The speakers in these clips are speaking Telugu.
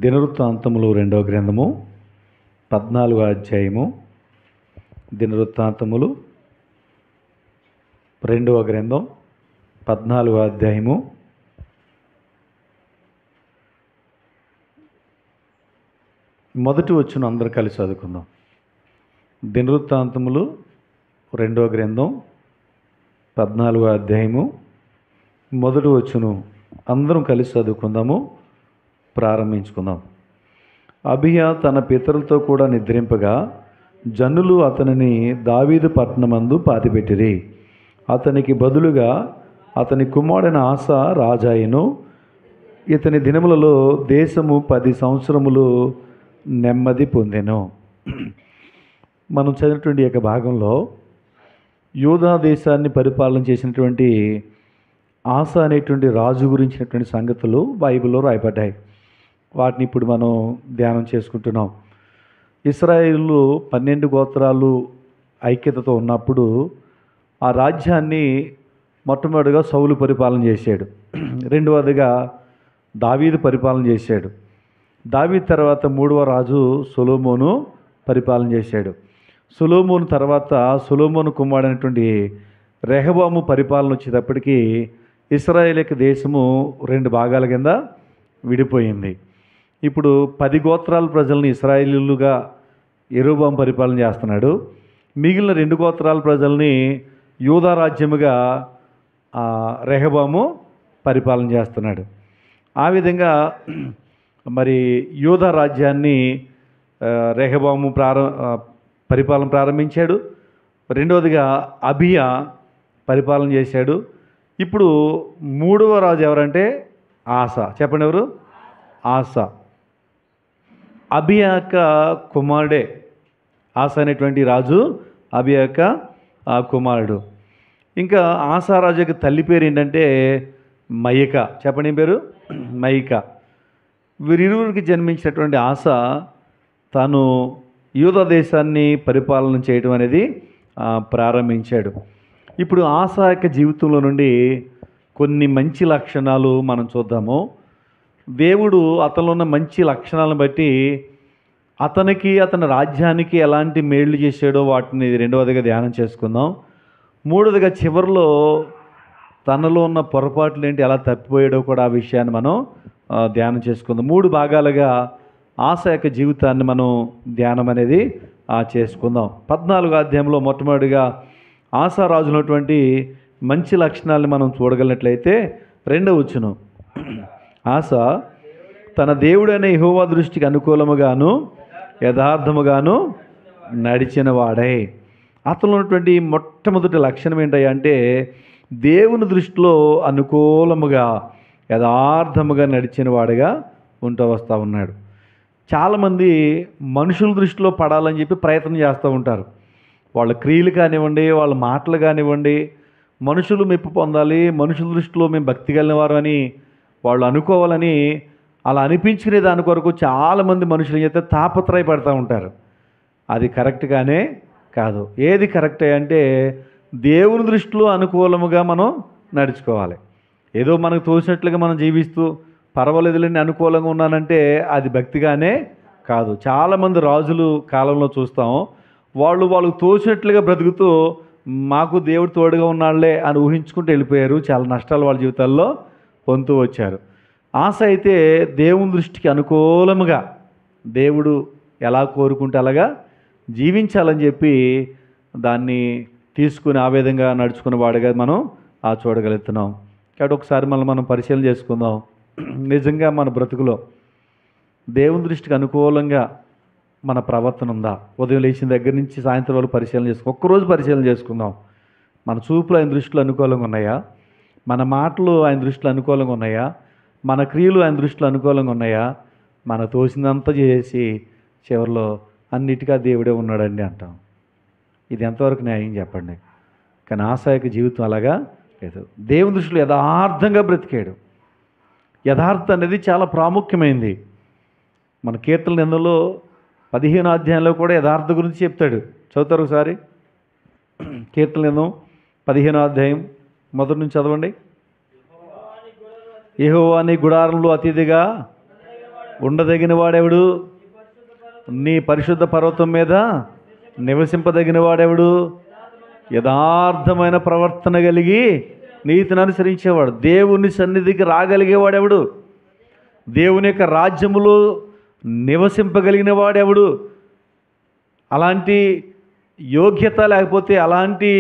దినవృత్తాంతములు 2వ గ్రంథము 14వ అధ్యాయము. దినవృత్తాంతములు 2వ గ్రంథం 14వ అధ్యాయము. మొదటి వచ్చును అందరూ కలిసి చదువుకుందాం. దినవృత్తాంతములు 2వ గ్రంథం 14వ అధ్యాయము మొదటి వచ్చును అందరం కలిసి చదువుకుందాము. ప్రారంభించుకుందాం. అబియా తన పితరులతో కూడా నిద్రింపగా జనులు అతనిని దావీదు పట్టణమందు పాతిపెట్టిరి. అతనికి బదులుగా అతని కుమారుడైన ఆస రాజాయను. ఇతని దినములలో దేశము 10 సంవత్సరములు నెమ్మది పొందెను. మనం చదివినటువంటి యొక్క భాగంలో యూదా దేశాన్ని పరిపాలన చేసినటువంటి ఆస అనేటువంటి రాజు గురించినటువంటి సంగతులు బైబిల్లో రాయబడ్డాయి. వాటిని ఇప్పుడు మనం ధ్యానం చేసుకుంటున్నాం. ఇశ్రాయేలు 12 గోత్రాలు ఐక్యతతో ఉన్నప్పుడు ఆ రాజ్యాన్ని మొట్టమొదటిగా సౌలు పరిపాలన చేశాడు. రెండవదిగా దావీదు పరిపాలన చేశాడు. దావీదు తర్వాత 3వ రాజు సొలొమోను పరిపాలన చేశాడు. సొలొమోను తర్వాత సొలొమోను కుమారుడైనటువంటి రెహబాము పరిపాలన వచ్చేటప్పటికి ఇశ్రాయేలు దేశము 2 భాగాల కింద విడిపోయింది. ఇప్పుడు 10 గోత్రాల ప్రజల్ని ఇశ్రాయేలీలుగా యెరోబాము పరిపాలన చేస్తున్నాడు. మిగిలిన 2 గోత్రాల ప్రజల్ని యూదా రాజ్యముగా రెహబాము పరిపాలన చేస్తున్నాడు. ఆ విధంగా మరి యూదా రాజ్యాన్ని రెహబాము పరిపాలన ప్రారంభించాడు. రెండవదిగా అబియా పరిపాలన చేశాడు. ఇప్పుడు 3వ రాజు ఎవరంటే ఆస. చెప్పండి ఎవరు? ఆస. అబియా యొక్క కుమారుడే ఆస అనేటువంటి రాజు. అబియా యొక్క కుమారుడు. ఇంకా ఆసారాజు యొక్క తల్లి పేరు ఏంటంటే మయక. చెప్పండి ఏం పేరు? మయక. వీరిరువురికి జన్మించినటువంటి ఆస తాను యూదా దేశాన్ని పరిపాలన చేయడం అనేది ప్రారంభించాడు. ఇప్పుడు ఆస యొక్క జీవితంలో నుండి కొన్ని మంచి లక్షణాలు మనం చూద్దాము. దేవుడు అతనిలో ఉన్న మంచి లక్షణాలను బట్టి అతనికి అతని రాజ్యానికి ఎలాంటి మేళ్లు చేశాడో వాటిని రెండవదిగా ధ్యానం చేసుకుందాం. మూడవదిగా చివరిలో తనలో ఉన్న పొరపాట్లు ఏంటి, ఎలా తప్పిపోయాడో కూడా ఆ విషయాన్ని మనం ధ్యానం చేసుకుందాం. 3 భాగాలుగా ఆస యొక్క జీవితాన్ని మనం ధ్యానం అనేది చేసుకుందాం. 14వ అధ్యాయంలో మొట్టమొదటిగా ఆసా రాజునటువంటి మంచి లక్షణాలను మనం చూడగలిగినట్లయితే 2వ వచనం, ఆస తన దేవుడైన యెహోవా దృష్టికి అనుకూలముగాను యథార్థముగాను నడిచిన వాడై. అతను ఉన్నటువంటి మొట్టమొదటి లక్షణం ఏంటంటే దేవుని దృష్టిలో అనుకూలముగా యథార్థముగా నడిచిన వాడిగా ఉంటూ వస్తూ ఉన్నాడు. చాలామంది మనుషుల దృష్టిలో పడాలని చెప్పి ప్రయత్నం చేస్తూ ఉంటారు. వాళ్ళ క్రియలు కానివ్వండి, వాళ్ళ మాటలు కానివ్వండి, మనుషులు మెప్పు పొందాలి, మనుషుల దృష్టిలో మేము భక్తి కలిగిన వారు అని వాళ్ళు అనుకోవాలని, అలా అనిపించుకునే దాని కొరకు చాలామంది మనుషులు అయితే తాపత్రయపడుతూ ఉంటారు. అది కరెక్ట్గానే కాదు. ఏది కరెక్టే అంటే దేవుని దృష్టిలో అనుకూలముగా మనం నడుచుకోవాలి. ఏదో మనకు తోచినట్లుగా మనం జీవిస్తూ పర్వాలేదులేని అనుకూలంగా ఉన్నానంటే అది భక్తిగానే కాదు. చాలామంది రాజులు కాలంలో చూస్తాం, వాళ్ళకు తోచినట్లుగా బ్రతుకుతూ మాకు దేవుడు తోడుగా ఉన్నాళ్లే అని ఊహించుకుంటూ వెళ్ళిపోయారు. చాలా నష్టాలు వాళ్ళ జీవితాల్లో పొందుతూ వచ్చారు. ఆశ అయితే దేవుని దృష్టికి అనుకూలముగా దేవుడు ఎలా కోరుకుంటే అలాగా జీవించాలని చెప్పి దాన్ని తీసుకుని ఆ విధంగా నడుచుకున్న వాడిగా మనం చూడగలుగుతున్నాం. కాబట్టి ఒకసారి మనం పరిశీలన చేసుకుందాం. నిజంగా మన బ్రతుకులో దేవుని దృష్టికి అనుకూలంగా మన ప్రవర్తన ఉందా? ఉదయం లేచిన దగ్గర నుంచి సాయంత్రం వరకు పరిశీలన ఒక్కరోజు పరిశీలన చేసుకుందాం. మన చూపులు ఆయన దృష్టిలో అనుకూలంగా ఉన్నాయా? మన మాటలు ఆయన దృష్టిలో అనుకూలంగా ఉన్నాయా? మన క్రియలు ఆయన దృష్టిలో అనుకూలంగా ఉన్నాయా? మన తోసినంత చేసి చివరిలో అన్నిటిగా దేవుడే ఉన్నాడండి అంటాం. ఇది ఎంతవరకు న్యాయం చెప్పండి? కానీ ఆస యొక్క జీవితం అలాగా లేదు. దేవుని దృష్టిలో యథార్థంగా బ్రతికాడు. యథార్థం అనేది చాలా ప్రాముఖ్యమైంది. మన కీర్తన గ్రంథంలో 15వ అధ్యాయంలో కూడా యథార్థ గురించి చెప్తాడు. చదువుతారు ఒకసారి. కీర్తన గ్రంథం 15వ అధ్యాయం మొదటి నుంచి చదవండి. యెహోవా నీ గుడారంలో అతిథిగా ఉండదగిన వాడెవడు? నీ పరిశుద్ధ పర్వతం మీద నివసింపదగిన వాడెవడు? యథార్థమైన ప్రవర్తన కలిగి నీతిని అనుసరించేవాడు. దేవుని సన్నిధికి రాగలిగేవాడెవడు? దేవుని యొక్క రాజ్యములో నివసింపగలిగిన వాడెవడు? అలాంటి యోగ్యత లేకపోతే అలాంటి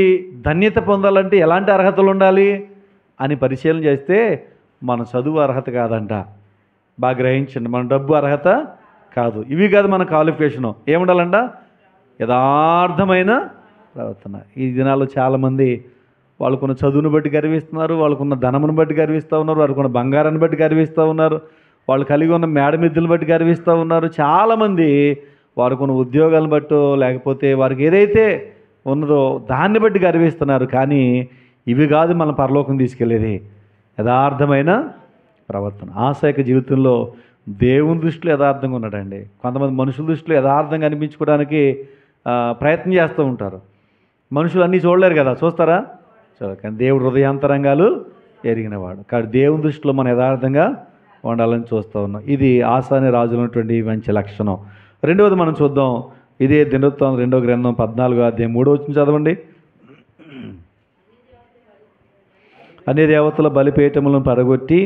ధన్యత పొందాలంటే ఎలాంటి అర్హతలు ఉండాలి అని పరిశీలన చేస్తే మన చదువు అర్హత కాదంట. బాగా గ్రహించండి, మన డబ్బు అర్హత కాదు, ఇవి కాదు మన క్వాలిఫికేషను. ఏముండాలంట? యథార్థమైన ప్రవర్తన. ఈ దినాల్లో చాలామంది వాళ్ళకున్న చదువును బట్టి గర్విస్తున్నారు, వాళ్ళకున్న ధనమును బట్టి గర్విస్తూ ఉన్నారు, వాళ్ళకున్న బంగారాన్ని బట్టి గర్విస్తూ ఉన్నారు, వాళ్ళు కలిగి ఉన్న మేడమిద్దులను బట్టి గర్విస్తూ ఉన్నారు. చాలామంది వారికున్న ఉద్యోగాలను బట్టో లేకపోతే వారికి ఏదైతే ఉన్నదో దాన్ని బట్టి గర్విస్తున్నారు. కానీ ఇవి కాదు మన పరలోకం తీసుకెళ్ళేది, యథార్థమైన ప్రవర్తన. ఆశయక జీవితంలో దేవుని దృష్టిలో యథార్థంగా ఉన్నాడండి. కొంతమంది మనుషుల దృష్టిలో యథార్థంగా అనిపించుకోవడానికి ప్రయత్నం చేస్తూ ఉంటారు. మనుషులు అన్నీ చూడలేరు కదా, చూస్తారా? కానీ దేవుడు హృదయాంతరంగాలు ఎరిగినవాడు. కాబట్టి దేవుని దృష్టిలో మనం యథార్థంగా ఉండాలని చూస్తూ ఉన్నాం. ఇది ఆసా అనే రాజులో ఉన్నటువంటి మంచి లక్షణం. రెండవది మనం చూద్దాం. ఇదే దినవృత్తాంతం 2వ గ్రంథం 14వ అధ్యాయం 3వ వచనం చదవండి. అన్ని దేవతల బలిపీఠములను పడగొట్టి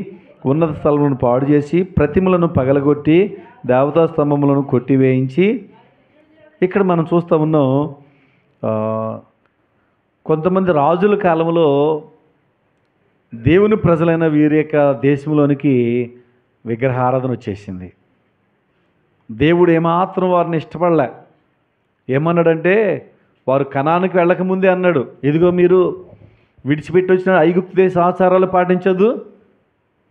ఉన్నత స్థలములను పాడు చేసి ప్రతిమలను పగలగొట్టి దేవతా స్తంభములను కొట్టివేయించి. ఇక్కడ మనం చూస్తూ ఉన్నాం, కొంతమంది రాజుల కాలంలో దేవుని ప్రజలైన వీరి యొక్క దేశంలోనికి విగ్రహారాధన వచ్చేసింది. దేవుడు ఏమాత్రం వారిని ఇష్టపడలే. ఏమన్నాడంటే, వారు కనానికి వెళ్ళకముందే అన్నాడు, ఇదిగో మీరు విడిచిపెట్టి వచ్చిన ఐగుప్తు దేశ ఆచారాలు పాటించద్దు,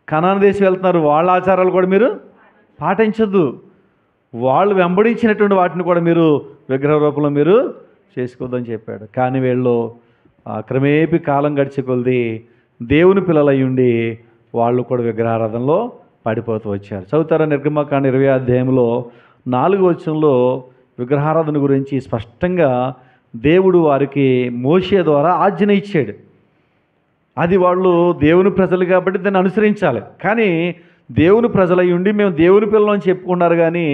కనాను దేశం వెళ్తున్నారు, వాళ్ళ ఆచారాలు కూడా మీరు పాటించద్దు, వాళ్ళు వెంబడించినటువంటి వాటిని కూడా మీరు విగ్రహ రూపంలో మీరు చేసుకోవద్దని చెప్పాడు. కానీ వీళ్ళు క్రమేపీ కాలం గడిచే కొలది దేవుని పిల్లలై ఉండి వాళ్ళు కూడా విగ్రహారాధనలో పడిపోతూ వచ్చారు. చదువుతారా? నిర్గమకాండ 20వ అధ్యాయంలో 4వ వచనంలో విగ్రహారాధన గురించి స్పష్టంగా దేవుడు వారికి మోషే ద్వారా ఆజ్ఞ ఇచ్చాడు. అది వాళ్ళు దేవుని ప్రజలు కాబట్టి దాన్ని అనుసరించాలి. కానీ దేవుని ప్రజలై ఉండి మేము దేవుని పిల్లలని చెప్పుకున్నారు, కానీ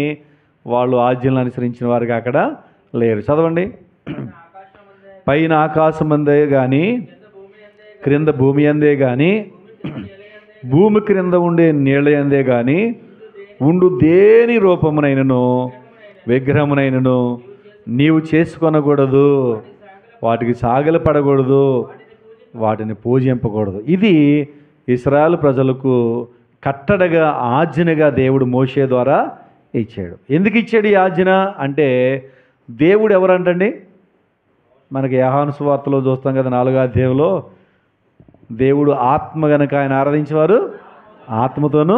వాళ్ళు ఆజ్ఞలను అనుసరించిన వారికి అక్కడ లేరు. చదవండి. పైన ఆకాశం అందే కానీ క్రింద భూమి అందే కానీ భూమి క్రింద ఉండే నీళ్ళ అందే కానీ ఉండు దేని రూపమునైనను విగ్రహమునైనను నీవు చేసుకొనకూడదు, వాటికి సాగలు పడకూడదు, వాటిని పూజింపకూడదు. ఇది ఇశ్రాయేలు ప్రజలకు కట్టడగా ఆజ్ఞగా దేవుడు మోషే ద్వారా ఇచ్చాడు. ఎందుకు ఇచ్చాడు ఈ ఆజ్ఞ అంటే, దేవుడు ఎవరంటండి? మనకి యోహాను సువార్తలో చూస్తాం కదా, 4వ అధ్యాయంలో దేవుడు ఆత్మ గనక ఆయన ఆరాధించేవారు ఆత్మతోనూ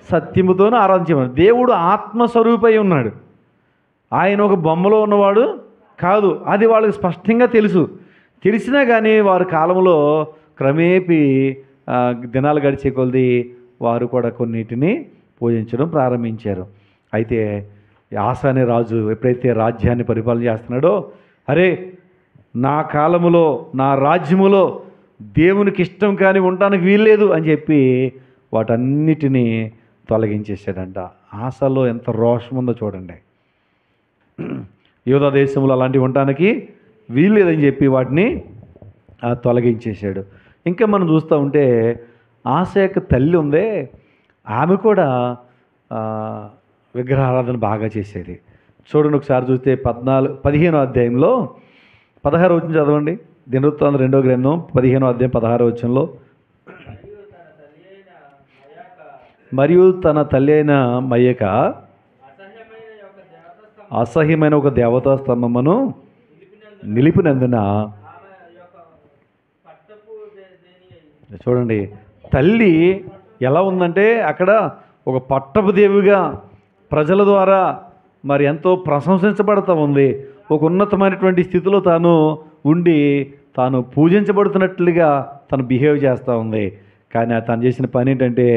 సత్యముతోనూ ఆరాధించేవారు. దేవుడు ఆత్మస్వరూపై ఉన్నాడు, ఆయన ఒక బొమ్మలో ఉన్నవాడు కాదు. అది వాళ్ళకి స్పష్టంగా తెలుసు. తెలిసినా కానీ వారి కాలంలో క్రమేపీ దినాలు గడిచే కొలది వారు కూడా కొన్నిటిని పూజించడం ప్రారంభించారు. అయితే ఆసా అనే రాజు ఎప్పుడైతే రాజ్యాన్ని పరిపాలన చేస్తున్నాడో, అరే నా కాలములో నా రాజ్యములో దేవునికి ఇష్టం కానీ ఉండడానికి వీల్లేదు అని చెప్పి వాటన్నిటినీ తొలగించేసాడంట. ఆసాలో ఎంత రోషం ఉందో చూడండి. యూదా దేశంలో అలాంటివి ఉండడానికి వీల్లేదని చెప్పి వాటిని తొలగించేశాడు. ఇంకా మనం చూస్తూ ఉంటే ఆశ యొక్క తల్లి ఉందే, ఆమె కూడా విగ్రహారాధన బాగా చేసేది. చూడండి, ఒకసారి చూస్తే 15వ అధ్యాయంలో 16వ వచనం చదవండి. దినవృత్తాంతం 2వ గ్రంథం 15వ అధ్యాయం 16వ వచనంలో, మరియు తన తల్లి అయిన మయక అసహ్యమైన ఒక దేవతా స్తంభమును నిలిపినందున. చూడండి, తల్లి ఎలా ఉందంటే అక్కడ ఒక పట్టపు దేవిగా ప్రజల ద్వారా మరి ఎంతో ప్రశంసించబడుతూ ఉంది. ఒక ఉన్నతమైనటువంటి స్థితిలో తాను ఉండి తాను పూజించబడుతున్నట్లుగా తను బిహేవ్ చేస్తూ ఉంది. కానీ తను చేసిన పని ఏంటంటే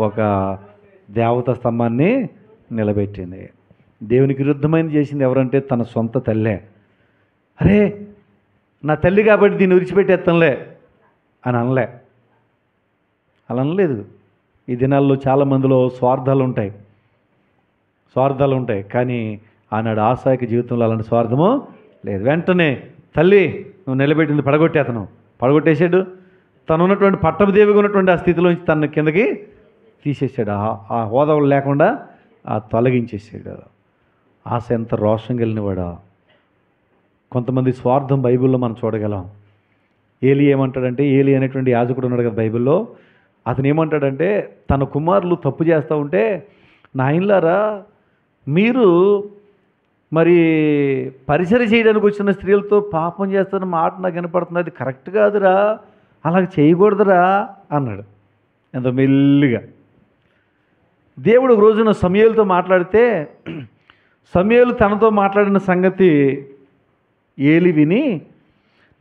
ఒక దేవతా స్తంభాన్ని నిలబెట్టింది. దేవునికి విరుద్ధమైనది చేసింది ఎవరంటే తన సొంత తల్లే. అరే నా తల్లి కాబట్టి దీన్ని విడిచిపెట్టేస్తానులే అని అనలే. అలా అనలేదు. ఈ దినాల్లో చాలామందిలో స్వార్థాలు ఉంటాయి. స్వార్థాలు ఉంటాయి. కానీ ఆనాడు ఆసాకి జీవితంలో అలాంటి స్వార్థము లేదు. వెంటనే తల్లి నువ్వు నిలబెట్టింది పడగొట్టేశాడు. తను ఉన్నటువంటి పట్టపుదేవిగా ఉన్నటువంటి ఆ స్థితిలోంచి తన కిందకి తీసేసాడు. ఆ హోదా లేకుండా తొలగించేసాడు. ఆశ ఎంత రోషం కలిగినవాడా. కొంతమంది స్వార్థం బైబిల్లో మనం చూడగలం. ఏలి ఏమంటాడంటే, ఏలి అనేటువంటి యాజకుడు ఉన్నాడు కదా బైబిల్లో, అతను ఏమంటాడంటే తన కుమారులు తప్పు చేస్తూ ఉంటే, నాయనలారా మీరు మరి పరిచర్య చేయడానికి వచ్చిన స్త్రీలతో పాపం చేస్తున్న మాట నాకు వినపడుతుంది, అది కరెక్ట్ కాదురా, అలాగ చేయకూడదురా అన్నాడు ఎంత మెల్లిగా. దేవుడు ఒక రోజున సమూయేలుతో మాట్లాడితే సమూయేలు తనతో మాట్లాడిన సంగతి ఏలి విని,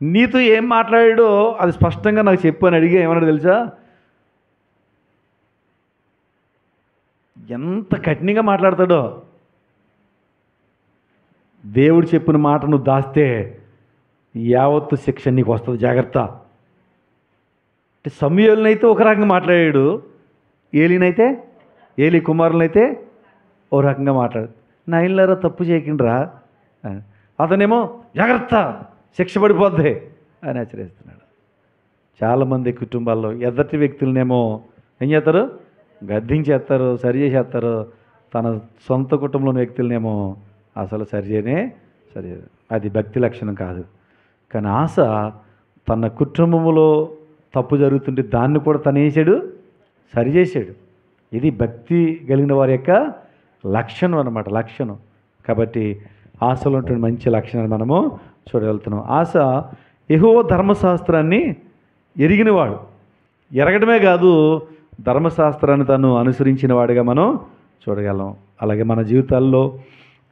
నీతో ఏం మాట్లాడాడో అది స్పష్టంగా నాకు చెప్పు అని అడిగి ఏమన్నాడు తెలుసా? ఎంత కఠినంగా మాట్లాడతాడో. దేవుడు చెప్పిన మాట నువ్వు దాస్తే యావత్తు శిక్ష నీకు వస్తుంది, జాగ్రత్త. అంటే సమూయేలునైతే ఒక రకంగా మాట్లాడాడు, ఏలినైతే ఏలి కుమారులనైతే ఓ రకంగా మాట్లాడు. నాయనలారా తప్పు చేయకండిరా, అతనేమో జాగ్రత్త శిక్ష పడిపోద్ది అని హెచ్చరిస్తున్నాడు. చాలామంది కుటుంబాల్లో ఎదటి వ్యక్తులనేమో ఏం చేస్తారు? గద్దించేస్తారు, సరి చేసేస్తారు. తన సొంత కుటుంబంలోని వ్యక్తులనేమో అసలు సరిచేయరు. అది భక్తి లక్షణం కాదు. కానీ ఆశ తన కుటుంబంలో తప్పు జరుగుతుంటే దాన్ని కూడా తను వేసాడు, సరిచేసాడు. ఇది భక్తి కలిగిన వారి యొక్క లక్షణం అన్నమాట, లక్షణం. కాబట్టి ఆశలో ఉన్నటువంటి మంచి లక్షణాన్ని మనము చూడగలుగుతున్నాం. ఆశ యెహోవా ధర్మశాస్త్రాన్ని ఎరిగినవాడు. ఎరగడమే కాదు, ధర్మశాస్త్రాన్ని తను అనుసరించిన వాడిగా మనం చూడగలం. అలాగే మన జీవితాల్లో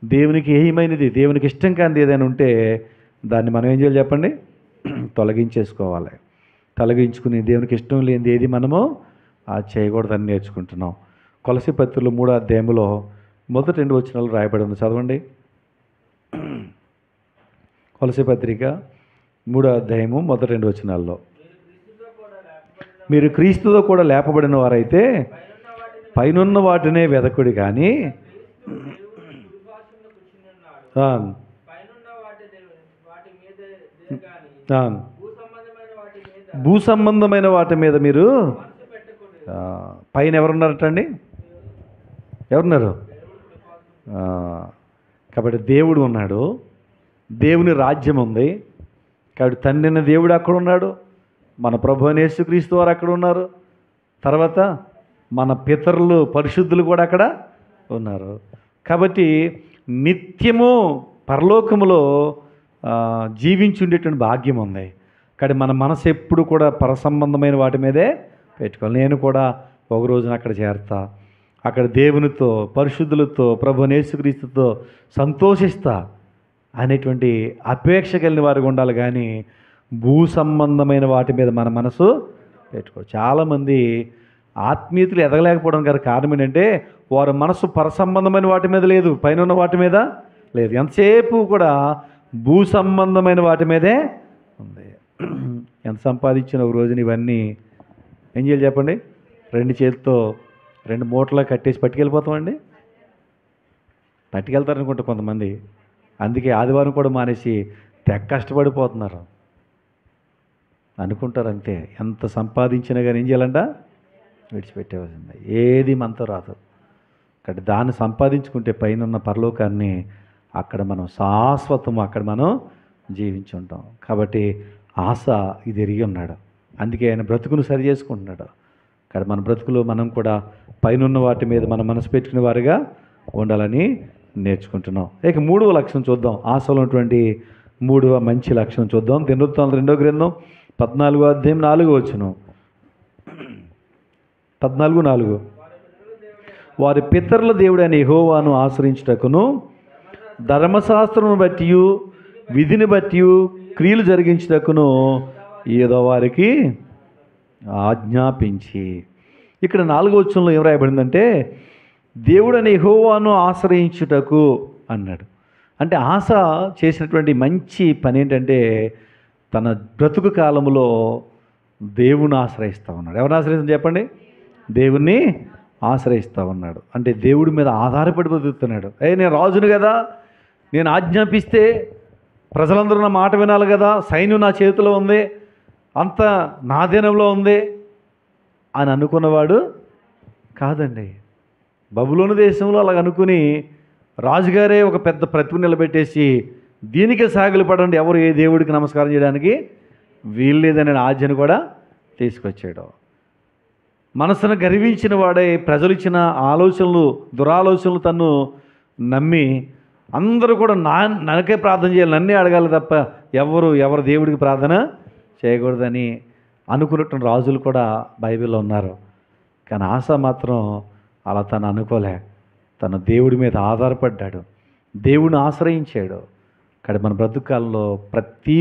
దేవునికి ఏమైనది, దేవునికి ఇష్టం కానిది ఏదైనా ఉంటే దాన్ని మనం ఏం చేయాలి చెప్పండి? తొలగించేసుకోవాలి. తొలగించుకుని దేవునికి ఇష్టం లేనిది ఏది మనము చేయకూడదని నేర్చుకుంటున్నాం. కొలసీ పత్రికలో 3వ అధ్యాయంలో మొదటి 2 వచనాలు రాయబడి ఉంది, చదవండి. కొలసీ పత్రిక 3వ అధ్యాయము మొదటి 2 వచనాల్లో, మీరు క్రీస్తుతో కూడా లేపబడిన వారైతే పైనున్న వాటినే వెదకుడి కానీ భూ సంబంధమైన వాటి మీద మీరు పైన ఎవరున్నారటండి? ఎవరున్నారు? కాబట్టి దేవుడు ఉన్నాడు, దేవుని రాజ్యం ఉంది. కాబట్టి తండ్రి దేవుడు అక్కడ ఉన్నాడు, మన ప్రభు యేసుక్రీస్తు వారు అక్కడ ఉన్నారు, తర్వాత మన పితరులు పరిశుద్ధులు కూడా అక్కడ ఉన్నారు. కాబట్టి నిత్యము పరలోకములో జీవించుండేటువంటి భాగ్యం ఉంది. కానీ మన మనసు ఎప్పుడు కూడా పరసంబంధమైన వాటి మీదే పెట్టుకోవాలి. నేను కూడా ఒక రోజున అక్కడ చేరతా, అక్కడ దేవునితో పరిశుద్ధులతో ప్రభు యేసుక్రీస్తుతో సంతోషిస్తా అనేటువంటి అపేక్ష కలిగిన వారికి ఉండాలి. కానీ భూ సంబంధమైన వాటి మీద మన మనసు పెట్టుకో. చాలామంది ఆత్మీయతలు ఎదగలేకపోవడం గల కారణం ఏంటంటే వారి మనసు పరసంబంధమైన వాటి మీద లేదు, పైన ఉన్న వాటి మీద లేదు. ఎంతసేపు కూడా భూ సంబంధమైన వాటి మీదే ఉంది. ఎంత సంపాదించిన ఒక రోజున ఇవన్నీ ఏం చేయాలి చెప్పండి? 2 చేతులతో 2 మూటలా కట్టేసి పట్టుకెళ్ళిపోతామండి. పట్టుకెళ్తారనుకుంటా కొంతమంది. అందుకే ఆదివారం కూడా మానేసి తెగ కష్టపడిపోతున్నారు అనుకుంటారు. అంతే, ఎంత సంపాదించినా కానీ ఏం చేయాలంట? విడిచిపెట్టేవాల్సిందే. ఏది మనతో రాదు. కాబట్టి దాన్ని సంపాదించుకుంటే పైన ఉన్న పరలోకాన్ని అక్కడ మనం శాశ్వతం అక్కడ మనం జీవించి ఉంటాం. కాబట్టి ఆశ ఇది ఎరిగి ఉన్నాడు, అందుకే ఆయన బ్రతుకును సరి చేసుకుంటున్నాడు. కానీ మన బ్రతుకులో మనం కూడా పైన వాటి మీద మనం మనసు పెట్టుకునే వారుగా ఉండాలని నేర్చుకుంటున్నాం. ఇక 3వ లక్షణం చూద్దాం. ఆశలో ఉన్నటువంటి 3వ మంచి లక్షణం చూద్దాం. దినవృత్తాంతం 2వ గ్రంథం 14వ అధ్యాయం 4వ వచనం. 14:4 వారి పితరుల దేవుడైన యెహోవాను ఆశ్రయించుటకును ధర్మశాస్త్రమును బట్టి విధిని బట్టి క్రియలు జరిగించుటకును ఏదో వారికి ఆజ్ఞాపించి. ఇక్కడ 4వ వచనంలో ఏం రాయబడిందంటే దేవుడని యెహోవాను ఆశ్రయించుటకు అన్నాడు. అంటే ఆశ చేసినటువంటి మంచి పని ఏంటంటే తన బ్రతుకు కాలంలో దేవుని ఆశ్రయిస్తూ ఉన్నాడు. ఎవరిని ఆశ్రయిస్తాం చెప్పండి? దేవుణ్ణి ఆశ్రయిస్తూ ఉన్నాడు. అంటే దేవుడి మీద ఆధారపడి బతుకుతున్నాడు. నేను రాజును కదా, నేను ఆజ్ఞాపిస్తే ప్రజలందరూ నా మాట వినాలి కదా, సైన్యం నా చేతిలో ఉంది, అంత నా అధీనంలో ఉంది అని అనుకున్నవాడు కాదండి. బబులోను దేశంలో అలాగ అనుకుని రాజుగారే ఒక పెద్ద ప్రతిమ నిలబెట్టేసి దీనికే సాగులు పడండి, ఎవరు ఏ దేవుడికి నమస్కారం చేయడానికి వీల్లేదనే ఆజ్ఞను కూడా తీసుకొచ్చాడు. మనసును గర్వించిన వాడే ప్రజలు ఇచ్చిన ఆలోచనలు, దురాలోచనలు తను నమ్మి అందరూ కూడా ననకే ప్రార్థన చేయాలి, నన్నే అడగాలి తప్ప ఎవరు దేవుడికి ప్రార్థన చేయకూడదని అనుకున్నట్టు రాజులు కూడా బైబిల్లో ఉన్నారు. కానీ ఆసా మాత్రం అలా తను అనుకోలే. తను దేవుడి మీద ఆధారపడ్డాడు, దేవుడిని ఆశ్రయించాడు. కానీ మన బ్రతుకాలంలో ప్రతి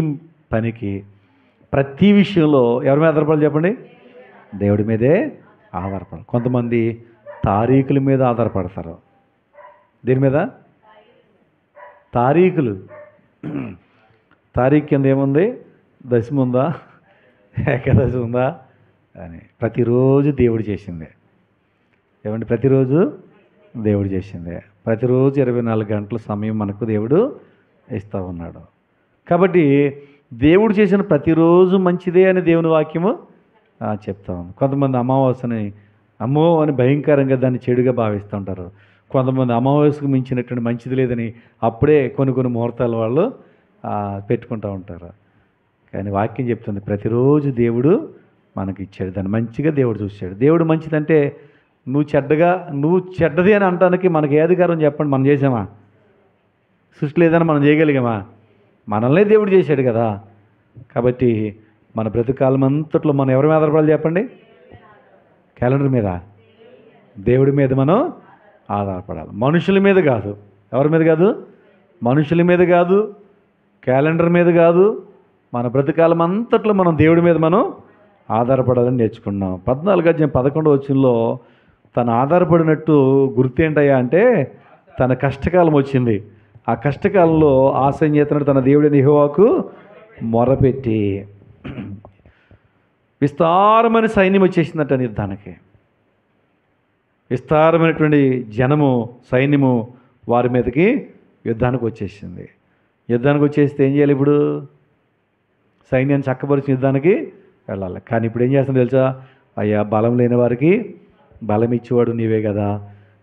పనికి, ప్రతి విషయంలో ఎవరి మీద ఆధారపడాలి చెప్పండి? దేవుడి మీదే ఆధారపడాలి. కొంతమంది తారీఖుల మీద ఆధారపడతారు. దీని మీద తారీఖులు, తారీఖు కింద ఏముంది? దశమి ఉందా, ఏకాదశి ఉందా అని. ప్రతిరోజు దేవుడు చేసిందే. ఏమంటే ప్రతిరోజు దేవుడు చేసిందే. ప్రతిరోజు 24 గంటల సమయం మనకు దేవుడు ఇస్తూ ఉన్నాడు. కాబట్టి దేవుడు చేసిన ప్రతిరోజు మంచిదే అని దేవుని వాక్యము చెప్తా ఉంది. కొంతమంది అమావాస్యని అమ్మో అని భయంకరంగా దాన్ని చెడుగా భావిస్తూ ఉంటారు. కొంతమంది అమావాస్యకు మించినటువంటి మంచిది లేదని అప్పుడే కొన్ని ముహూర్తాలు వాళ్ళు పెట్టుకుంటూ ఉంటారు. కానీ వాక్యం చెప్తుంది ప్రతిరోజు దేవుడు మనకి ఇచ్చాడు, దాన్ని మంచిగా దేవుడు చూశాడు. దేవుడు మంచిదంటే నువ్వు చెడ్డది అని అనడానికి మనకి ఏ అధికారం చెప్పండి? మనం చేసామా? సృష్టి లేదని మనం చేయగలిగామా? మనల్నే దేవుడు చేశాడు కదా. కాబట్టి మన బ్రతుకాలం అంతట్లో మనం ఎవరి మీద ఆధారపడాలి చెప్పండి? క్యాలెండర్ మీద, దేవుడి మీద మనం ఆధారపడాలి. మనుషుల మీద కాదు. ఎవరి మీద కాదు? మనుషుల మీద కాదు, క్యాలెండర్ మీద కాదు. మన బ్రతుకాలం అంతట్లో మనం దేవుడి మీద మనం ఆధారపడాలని నేర్చుకున్నాం. 14 వచనంలో తను ఆధారపడినట్టు గుర్తేంటయ్యా అంటే తన కష్టకాలం వచ్చింది. ఆ కష్టకాలంలో ఆశయం చేస్తున్నాడు, తన దేవుడైన యెహోవాకు మొరపెట్టి విస్తారమైన సైన్యం వచ్చేసిందట యుద్ధానికి. విస్తారమైనటువంటి జనము, సైన్యము వారి మీదకి యుద్ధానికి వచ్చేసింది. యుద్ధానికి వచ్చేస్తే ఏం చేయాలి? ఇప్పుడు సైన్యాన్ని చక్కపరిచిన యుద్ధానికి వెళ్ళాలి. కానీ ఇప్పుడు ఏం చేస్తాను తెలుసా? అయ్యా, బలం లేని వారికి బలం ఇచ్చేవాడు నీవే కదా.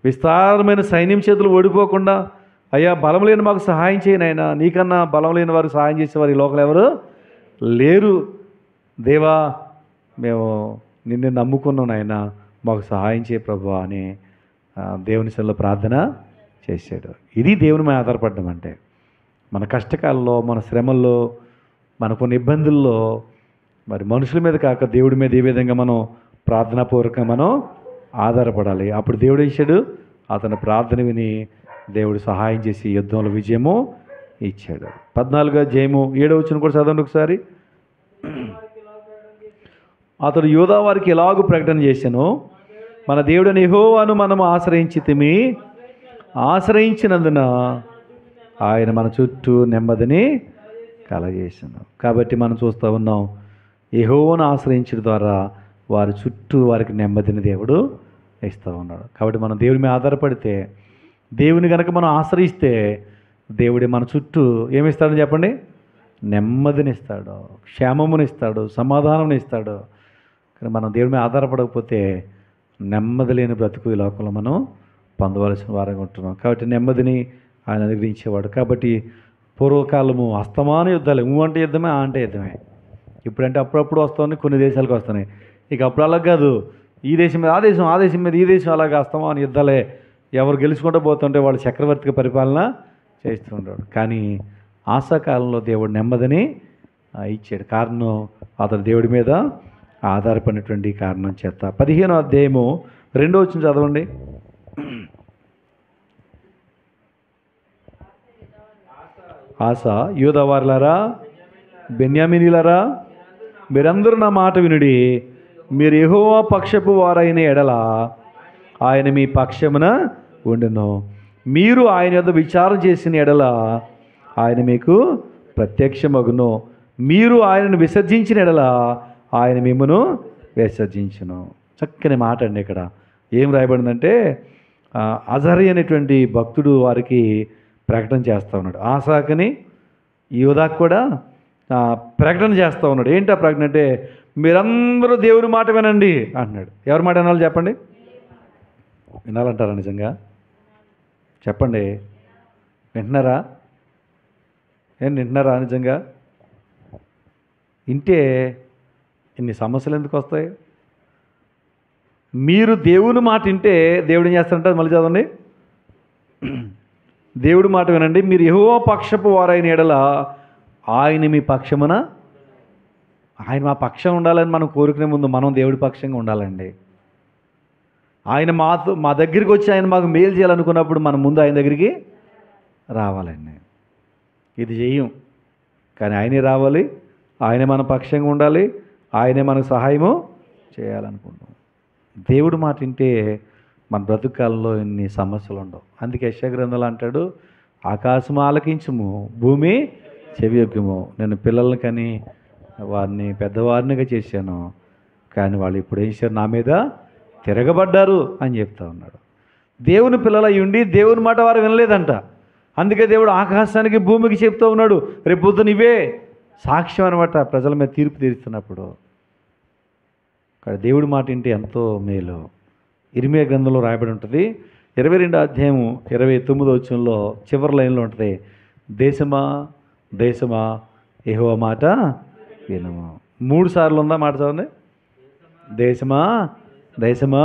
విస్తారమైన సైన్యం చేతులు ఓడిపోకుండా అయ్యా బలం లేని మాకు సహాయం చేయనైనా, నీకన్నా బలం లేని వారికి సహాయం చేసేవారు ఈ లోకలు ఎవరు లేరు. దేవా, మేము నిన్ను నమ్ముకున్నాం నాయనా, మాకు సహాయం చేయ ప్రభువా అని దేవుని సన్నిధిలో ప్రార్థన చేశాడు. ఇది దేవుని మీద ఆధారపడడం అంటే. మన కష్టకాలంలో, మన శ్రమల్లో, మన కొన్ని ఇబ్బందుల్లో మరి మనుషుల మీద కాక దేవుడి మీద ఏ విధంగా మనం ప్రార్థనాపూర్వకంగా మనం ఆధారపడాలి. అప్పుడు దేవుడు ఇచ్చాడు, అతని ప్రార్థన విని దేవుడు సహాయం చేసి యుద్ధంలో విజయము ఇచ్చాడు. 14 జయము 7వ వచనం కూడా చదవండి ఒకసారి. అతడు యూదా వారికి ఎలాగూ ప్రకటన చేశాను, మన దేవుడైన యెహోవాను మనము ఆశ్రయించినందున ఆయన మన చుట్టూ నెమ్మదిని కలగజేశాను. కాబట్టి మనం చూస్తూ ఉన్నాం, యెహోవాను ఆశ్రయించడం ద్వారా వారి చుట్టూ వారికి నెమ్మదిని దేవుడు ఇస్తూ ఉన్నాడు. కాబట్టి మనం దేవుని మీద ఆధారపడితే, దేవుని కనుక మనం ఆశ్రయిస్తే దేవుడు మన చుట్టూ ఏమిస్తాడని చెప్పండి? నెమ్మదినిస్తాడు, క్షేమమునిస్తాడు, సమాధానమునిస్తాడు. కానీ మనం దేవుని మీద ఆధారపడకపోతే నెమ్మది లేని బ్రతుకు ఈ లోకంలో మనం పొందవలసిన వారంగా ఉంటున్నాం. కాబట్టి నెమ్మదిని ఆయన అనుగ్రహించేవాడు. కాబట్టి పూర్వకాలము అస్తమాన యుద్ధాలు, అంటే యుద్ధమే, అంటే యుద్ధమే. ఇప్పుడంటే అప్పుడప్పుడు వస్తుంది, కొన్ని దేశాలకు వస్తున్నాయి. ఇక అప్పుడు అలా కాదు, ఈ దేశం మీద ఆ దేశం, ఆ దేశం మీద ఈ దేశం, అలాగే అస్తమాన యుద్ధాలే. ఎవరు గెలుచుకుంటూ పోతుంటే వాళ్ళు చక్రవర్తిగా పరిపాలన చేస్తూ ఉంటాడు. కానీ ఆశాకాలంలో దేవుడు నెమ్మదిని ఇచ్చాడు. కారణం అతను దేవుడి మీద ఆధారపడినటువంటి కారణం చేత. 15వ అధ్యాయము 2వ వచనం చదవండి. ఆసా, యూదావారులారా, బెన్యామీనీయులారా, మీరందరూ నా మాట వినుడి. మీరు యెహోవా పక్షపు వారైన ఎడల ఆయన మీ పక్షమున ఉండును. మీరు ఆయన యొద్ద విచారణ చేసిన ఎడల ఆయన మీకు ప్రత్యక్షమగును. మీరు ఆయనను విసర్జించిన ఎడల ఆయన మిమ్మును విసర్జించును. చక్కని మాట అండి ఇక్కడ. ఏం రాయబడిందంటే అజరి అనేటువంటి భక్తుడు వారికి ప్రకటన చేస్తూ ఉన్నాడు. ఆసాకుని యోధాకు కూడా ప్రకటన చేస్తూ ఉన్నాడు. ఏంటి ఆ ప్రకటన అంటే, మీరందరూ దేవుడి మాట వినండి అంటున్నాడు. ఎవరి మాట వినాలి చెప్పండి? వినాలంటారా నిజంగా? చెప్పండి, వింటున్నారా? వింటున్నారా నిజంగా? వింటే ఇన్ని సమస్యలు ఎందుకు వస్తాయి? మీరు దేవుని మాట వింటే దేవుడు ఏం చేస్తారంటే, మళ్ళీ చదవండి, దేవుడి మాట వినండి, మీరు యెహోవా పక్షపు వారైన ఎడల ఆయన మీ పక్షమున, ఆయన మా పక్షం ఉండాలని మనం కోరుకునే ముందు మనం దేవుడి పక్షంగా ఉండాలండి. ఆయన మా దగ్గరికి వచ్చి ఆయన మాకు మేలు చేయాలనుకున్నప్పుడు మనం ముందు ఆయన దగ్గరికి రావాలండి. ఇది చెయ్యం, కానీ ఆయనే రావాలి, ఆయనే మన పక్షంగా ఉండాలి, ఆయనే మనకు సహాయము చేయాలనుకుంటాం. దేవుడు మాట వింటే మన బ్రతుకాలంలో ఎన్ని సమస్యలు ఉండవు. అందుకే యెషయా గ్రంథంలో అంటాడు, ఆకాశము ఆలకించుము, భూమి చెవియొగ్గుము, నేను పిల్లల్ని కని వారిని పెద్దవారినిగా చేశాను, కానీ వాళ్ళు ఇప్పుడు ఏం చేశారు, నా మీద తిరగబడ్డారు అని చెప్తా ఉన్నాడు. దేవుని పిల్లలు అయి ఉండి దేవుని మాట వారు వినలేదంట. అందుకే దేవుడు ఆకాశానికి భూమికి చెప్తూ ఉన్నాడు, రేపు పొద్దున ఇవే సాక్ష్యం అనమాట ప్రజల మీద తీర్పు తీరుస్తున్నప్పుడు. ఇక్కడ దేవుడి మాట వింటే ఎంతో మేలు. ఇర్మియా గ్రంథంలో రాయబడి ఉంటుంది, 22వ అధ్యాయం 29వ వచనంలో చివరి లైన్లో ఉంటుంది, దేశమా దేశమా యెహోవా మాట వినుము. 3 సార్లు ఉందా మాట చదవండి. దేశమా దేశమా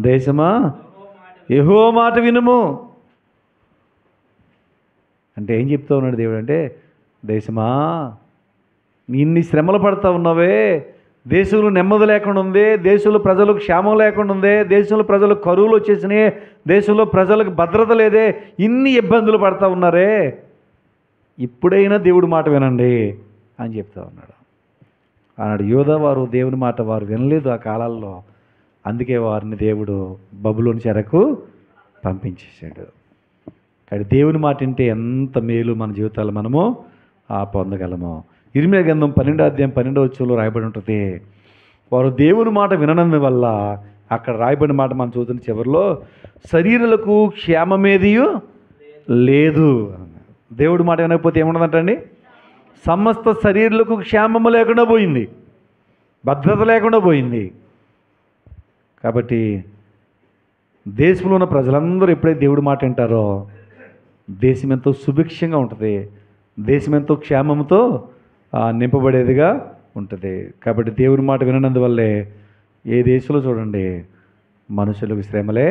దేశమా యెహోవా మాట వినుము అంటే ఏం చెప్తా ఉన్నాడు దేవుడు అంటే, దేశమా ఇన్ని శ్రమలు పడతా ఉన్నావే, దేశంలో నెమ్మది లేకుండా ఉంది, దేశంలో ప్రజలకు క్షేమం లేకుండా ఉంది, దేశంలో ప్రజలకు కరువులు వచ్చేసినాయి, దేశంలో ప్రజలకు భద్రత లేదే, ఇన్ని ఇబ్బందులు పడతా ఉన్నారే, ఇప్పుడైనా దేవుడి మాట వినండి అని చెప్తా ఉన్నాడు. ఆనాడు యోధా వారు దేవుని మాట వారు వినలేదు ఆ కాలాల్లో. అందుకే వారిని దేవుడు బబులోని చెరకు పంపించేశాడు. కానీ దేవుని మాట వింటే ఎంత మేలు మన జీవితాలు మనము పొందగలము. ఇర్మియా గ్రంథం 12వ అధ్యాయం 12వ వచనంలో రాయబడి ఉంటుంది, వారు దేవుని మాట వినడం వల్ల, అక్కడ రాయబడిన మాట మనం చూస్తున్న చివరిలో, శరీరులకు క్షేమమేదియు లేదు. దేవుడి మాట వినకపోతే ఏముండదంటండి, సమస్త శరీరులకు క్షేమము లేకుండా పోయింది, భద్రత లేకుండా పోయింది. కాబట్టి దేశంలో ఉన్న ప్రజలందరూ ఎప్పుడైతే దేవుడి మాట వింటారో దేశం ఎంతో సుభిక్షంగా ఉంటుంది, దేశం ఎంతో క్షేమంతో నింపబడేదిగా ఉంటుంది. కాబట్టి దేవుడి మాట వినందువల్లే ఏ దేశంలో చూడండి మనుషులకు శ్రమలే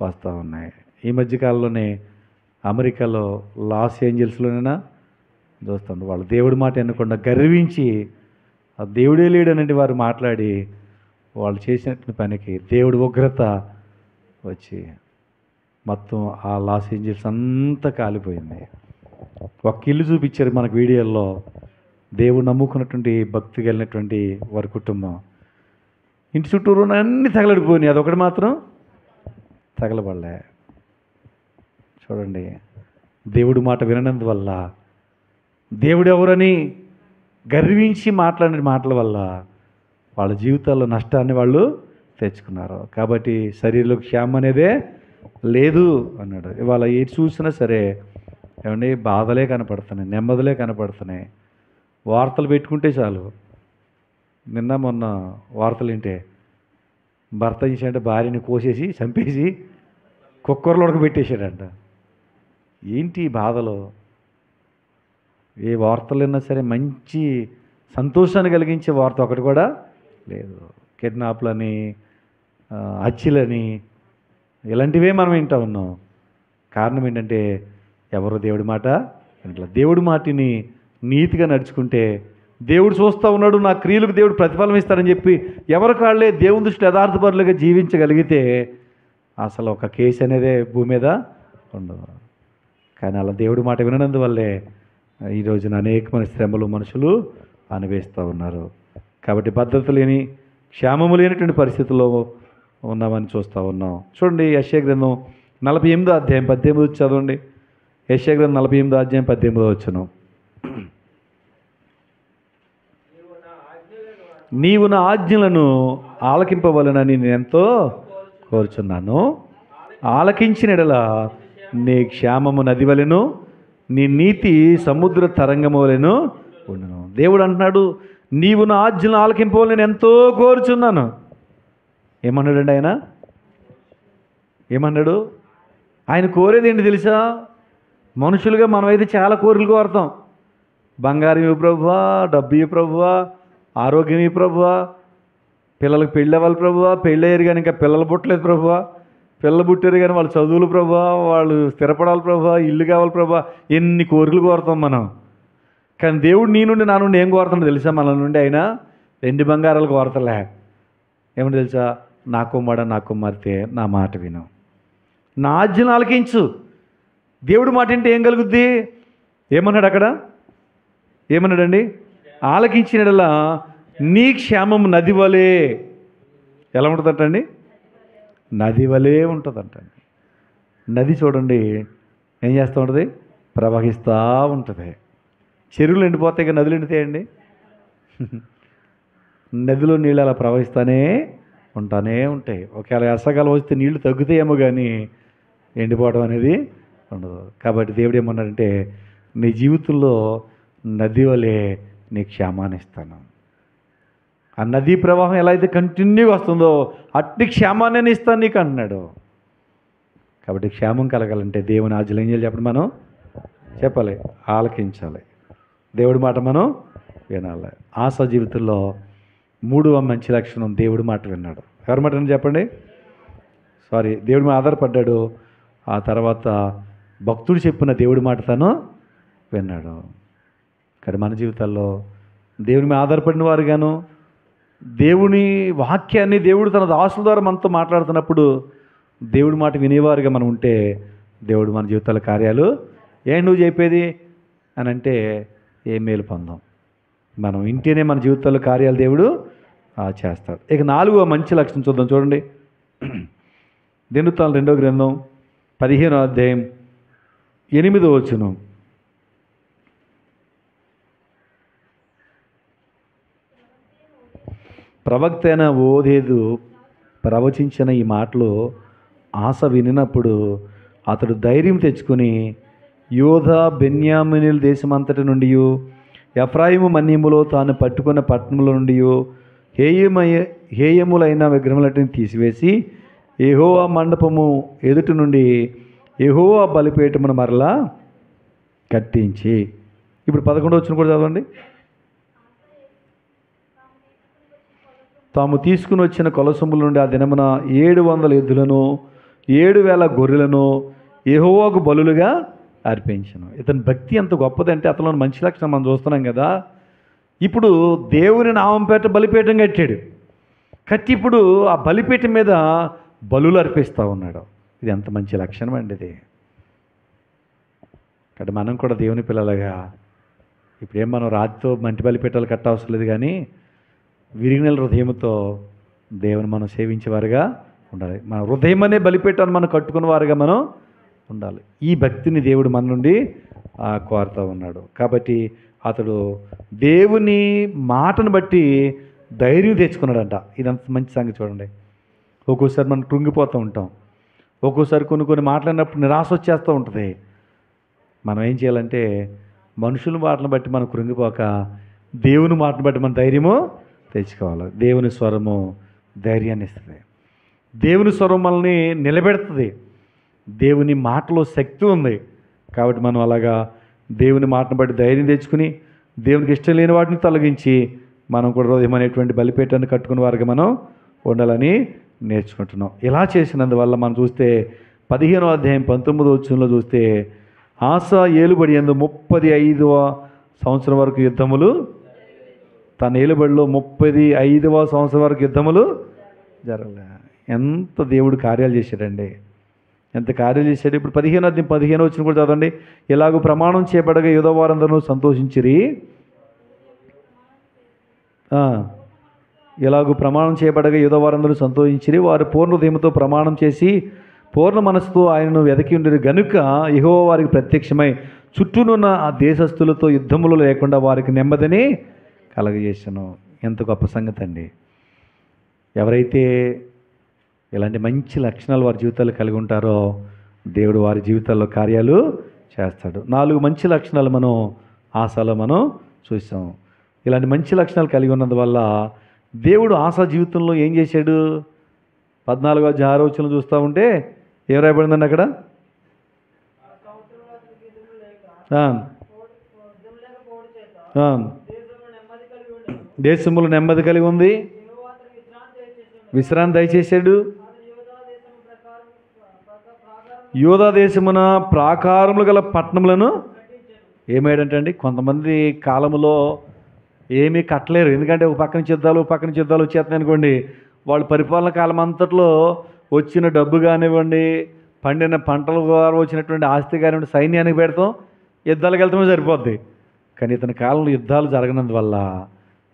వస్తూ ఉన్నాయి. ఈ మధ్యకాలంలోనే అమెరికాలో లాస్ ఏంజల్స్లోనైనా చూస్తాం, వాళ్ళు దేవుడి మాట వినకుండా గర్వించి ఆ దేవుడే లేడనంటే వారు మాట్లాడి వాళ్ళు చేసినటువంటి పనికి దేవుడి ఉగ్రత వచ్చి మొత్తం ఆ లాస్ ఏంజల్స్ అంతా కాలిపోయింది. ఒక ఇల్లు చూపించారు మనకు వీడియోల్లో, దేవుడు నమ్ముకున్నటువంటి భక్తి కలిగినటువంటి వారి కుటుంబం, ఇంటి చుట్టూరు అన్నీ తగలడిపోయినాయి, అదొకటి మాత్రం తగలబడలే. చూడండి, దేవుడి మాట విననందువల్ల, దేవుడు ఎవరని గర్వించి మాట్లాడిన మాటల వల్ల వాళ్ళ జీవితాల్లో నష్టాన్ని వాళ్ళు తెచ్చుకున్నారు. కాబట్టి శరీరంలో క్షేమం అనేదే లేదు అన్నాడు. ఇవాళ ఏది చూసినా సరే ఏమండి బాధలే కనపడుతున్నాయి, నెమ్మదిలే కనపడుతున్నాయి. వార్తలు పెట్టుకుంటే చాలు, నిన్న మొన్న వార్తలు వింటే భర్త చేసాడంటే భార్యని కోసేసి చంపేసి కుక్కర్లో ఉడకబెట్టేశాడంట. ఏంటి బాధలు? ఏ వార్తలు విన్నా సరే మంచి సంతోషాన్ని కలిగించే వార్త ఒకటి కూడా లేదు. కిడ్నాప్లని, హత్యలని, ఇలాంటివే మనం వింటూ ఉన్నాం. కారణం ఏంటంటే ఎవరు దేవుడి మాట వినట్లేదు. దేవుడి మాటని నీతిగా నడుచుకుంటే దేవుడు చూస్తూ ఉన్నాడు, నా క్రియలకు దేవుడు ప్రతిఫలం ఇస్తాడని చెప్పి ఎవరి కాళ్ళే దేవుని దృష్టి యథార్థపరులుగా జీవించగలిగితే అసలు ఒక కేసు అనేదే భూమి మీద ఉండదు. కానీ అలా దేవుడి మాట వినందువల్లే ఈ రోజున అనేకమైన శ్రమలు మనుషులు అనుభవిస్తూ ఉన్నారు. కాబట్టి భద్రత లేని, క్షేమము లేనటువంటి పరిస్థితుల్లో ఉన్నామని చూస్తూ ఉన్నాం. చూడండి, యెషయా గ్రంథం 48వ అధ్యాయం 18 చదవండి. యెషయా గ్రంథం 48వ అధ్యాయం 18 వచనం, నీవు నా ఆజ్ఞలను ఆలకింపవలనని నేను ఎంతో కోరుచున్నాను. ఆలకించిన ఎడల నీ క్షేమము నది వలెను, నీ నీతి సముద్ర తరంగము వలెను ఉండును. దేవుడు అంటున్నాడు, నీవు నా ఆజ్ఞలను ఆలకింపవలని నేను ఎంతో కోరుచున్నాను. ఏమన్నాడండి ఆయన? ఏమన్నాడు? ఆయన కోరేది ఏంటి తెలుసా? మనుషులుగా మనమైతే చాలా కోరికలు కోరుతాం. బంగారం ఇవ్వు ప్రభువా, డబ్బు ఇవ్వు ప్రభువా, ఆరోగ్యం ఇవ్వు ప్రభువా, పిల్లలకు పెళ్ళి అవ్వాలి ప్రభువా, పెళ్ళి అయ్యారు కానీ ఇంకా పిల్లలు పుట్టలేదు ప్రభువా, పిల్లలు పుట్టారు కానీ వాళ్ళు చదువులు ప్రభువా, వాళ్ళు స్థిరపడాలి ప్రభువా, ఇల్లు కావాలి ప్రభువా, ఎన్ని కోరికలు కోరుతాం మనం. కానీ దేవుడు నీ నుండి నా నుండి ఏం కోరుతాడో తెలుసా? మన నుండి ఆయన వెండి బంగారాలు కోరతలే. ఏమని తెలుసా? నా కుమారుడా, నా కుమార్తె, నా మాట విను, నా ఆజ్ఞను ఆలకించు. దేవుడు మాట అంటే ఏం కలుగుద్ది? ఏమన్నాడు అక్కడ? ఏమన్నాడండి? ఆలకించినలా నీ క్షేమం నది వలె ఎలా ఉంటుందంటండి? నది వలె ఉంటుందంటండి. నది చూడండి ఏం చేస్తూ ఉంటుంది? ప్రవహిస్తూ ఉంటుంది. చెరువులు ఎండిపోతాయి కదా, నదులు ఎండుతాయండి. నదిలో నీళ్ళు అలా ప్రవహిస్తూనే ఉంటాయి. ఒకవేళ వర్షాకాలం వస్తే నీళ్లు తగ్గుతాయేమో కానీ ఎండిపోవడం అనేది ఉండదు. కాబట్టి దేవుడు ఏమన్నాడంటే, నీ జీవితంలో నది వలె నీ క్షేమాన్ని ఇస్తాను. ఆ నదీ ప్రవాహం ఎలా అయితే కంటిన్యూగా వస్తుందో అట్టి క్షేమాన్ని నేను ఇస్తాను నీకు అంటున్నాడు. కాబట్టి క్షేమం కలగాలంటే దేవుని ఆజ్ఞలు ఏం చేయాలి చెప్పండి? మనం చెప్పాలి, ఆలకించాలి. దేవుడి మాట మనం వినాలి. ఆశ జీవితంలో 3వ మంచి లక్షణం, దేవుడి మాట విన్నాడు. ఎవరి మాట చెప్పండి? దేవుడి మీద ఆధారపడ్డాడు. ఆ తర్వాత భక్తుడు చెప్పిన దేవుడి మాట తను విన్నాడు. ఇక్కడ మన జీవితాల్లో దేవుని మీద ఆధారపడిన వారుగాను, దేవుని వాక్యాన్ని దేవుడు తన దాసుల ద్వారా మనతో మాట్లాడుతున్నప్పుడు దేవుడి మాట వినేవారుగా మనం ఉంటే దేవుడు మన జీవితాల కార్యాలు నువ్వు చెప్పేది అని అంటే ఏ మేలు పొందాం. మనం ఇంటేనే మన జీవితాల్లో కార్యాలు దేవుడు చేస్తాడు. ఇక 4వ మంచి లక్షణం చూద్దాం. చూడండి, దినవృత్తాంతాలు 2వ గ్రంథం 15వ అధ్యాయం 8వ వచనం. ప్రవక్త అయిన ఓదేదు ప్రవచించిన ఈ మాటలు ఆశ వినినప్పుడు అతడు ధైర్యం తెచ్చుకొని యోధా బెన్యామినీల దేశమంతటి నుండి, ఎఫ్రాయిము మన్యములో తాను పట్టుకున్న పట్టణముల నుండి హేయములైన విగ్రహములన్నిటిని తీసివేసి యెహోవా మండపము ఎదుటి నుండి యెహోవా బలిపీఠమును మరలా కట్టించి. ఇప్పుడు 11వ వచనం కూడా చదవండి. తాము తీసుకుని వచ్చిన కొలసొమ్ముల నుండి ఆ దినమున 700 ఎద్దులను 7,000 గొర్రెలను యెహోవాకు బలులుగా అర్పించను. ఇతని భక్తి ఎంత గొప్పదంటే అతనిలో మంచి లక్షణం మనం చూస్తున్నాం కదా. ఇప్పుడు దేవుని నామం పేట బలిపీఠం కట్టి ఇప్పుడు ఆ బలిపీఠం మీద బలులు అర్పిస్తూ ఉన్నాడు. ఇది ఎంత మంచి లక్షణం అండి ఇది. కాబట్టి మనం కూడా దేవుని పిల్లలుగా ఇప్పుడేం మనం రాతితో మంటి బలిపీఠాలు కట్టవసరం లేదు, కానీ విరిగిన హృదయంతో దేవుని మనం సేవించేవారుగా ఉండాలి. మన హృదయం అనే బలిపీఠాన్ని మనం కట్టుకున్న వారుగా మనం ఉండాలి. ఈ భక్తిని దేవుడు మన నుండి కోరుతూ ఉన్నాడు. కాబట్టి అతడు దేవుని మాటను బట్టి ధైర్యం తెచ్చుకున్నాడంట. ఇదంత మంచి సంగతి చూడండి. ఒక్కోసారి మనం కృంగిపోతూ ఉంటాం. ఒక్కోసారి కొన్ని మాట్లాడినప్పుడు నిరాశ వచ్చేస్తూ ఉంటుంది. మనం ఏం చేయాలంటే మనుషుల మాటను బట్టి మనం కృంగిపోక దేవుని మాటను బట్టి మన ధైర్యము తెచ్చుకోవాలి. దేవుని స్వరము ధైర్యాన్ని ఇస్తుంది. దేవుని స్వరం మనల్ని నిలబెడుతుంది. దేవుని మాటలో శక్తి ఉంది. కాబట్టి మనం అలాగా దేవుని మాటను బట్టి ధైర్యం తెచ్చుకుని దేవునికి ఇష్టం లేని వాటిని తొలగించి మనం కూడా హృదయం అనేటువంటి బలిపీఠాన్ని కట్టుకున్న వారికి మనం ఉండాలని నేర్చుకుంటున్నాం. ఇలా చేసినందువల్ల మనం చూస్తే 15వ అధ్యాయం 19వ వచనంలో చూస్తే ఆస ఏలుబడి యందు 35వ సంవత్సరం వరకు యుద్ధములు, తన ఏలుబడిలో 35వ సంవత్సరం వరకు యుద్ధములు జరగలే. ఎంత దేవుడు కార్యాలు చేశాడండి, ఎంత కార్యాలు చేశాడు. ఇప్పుడు 15వ అధ్యాయం 15వ వచనం కూడా చదవండి. ఇలాగూ ప్రమాణం చేయబడగా యూదావారందరూ సంతోషించిరి. ఇలాగూ ప్రమాణం చేయబడగా యూదావారందరూ సంతోషించిరి. వారు పూర్ణ హృదయంతో ప్రమాణం చేసి పూర్ణ మనసుతో ఆయనను వెదకి ఉండిరి గనుక యెహోవా వారికి ప్రత్యక్షమై చుట్టూనున్న ఆ దేశస్థులతో యుద్ధములు లేకుండా వారికి నెమ్మదిని కలగజేసను. ఎంత గొప్ప సంగతి అండి. ఎవరైతే ఇలాంటి మంచి లక్షణాలు వారి జీవితాల్లో కలిగి ఉంటారో దేవుడు వారి జీవితాల్లో కార్యాలు చేస్తాడు. 4 మంచి లక్షణాలు మనం ఆశలో మనం చూసాం. ఇలాంటి మంచి లక్షణాలు కలిగి ఉన్నందువల్ల దేవుడు ఆశ జీవితంలో ఏం చేశాడు? 14-6 చూస్తూ ఉంటే ఏం రాయబడిందండి అక్కడ? దేశములు నెమ్మది కలిగి ఉంది, విశ్రాంతి దయచేశాడు. యూదా దేశమున ప్రాకారములు గల పట్టణములను ఏమేడంటే అండి, కొంతమంది కాలంలో ఏమీ కట్టలేరు. ఎందుకంటే ఒక పక్కన యుద్ధాలు వచ్చేస్తున్నాయి అనుకోండి, వాళ్ళు పరిపాలన కాలం అంతట్లో వచ్చిన డబ్బు కానివ్వండి, పండిన పంటల ద్వారా వచ్చినటువంటి ఆస్తి కానివ్వండి, సైన్యానికి పెడతాం, యుద్ధాలకు వెళ్తామే సరిపోద్ది. కానీ ఇతని కాలంలో యుద్ధాలు జరగనందువల్ల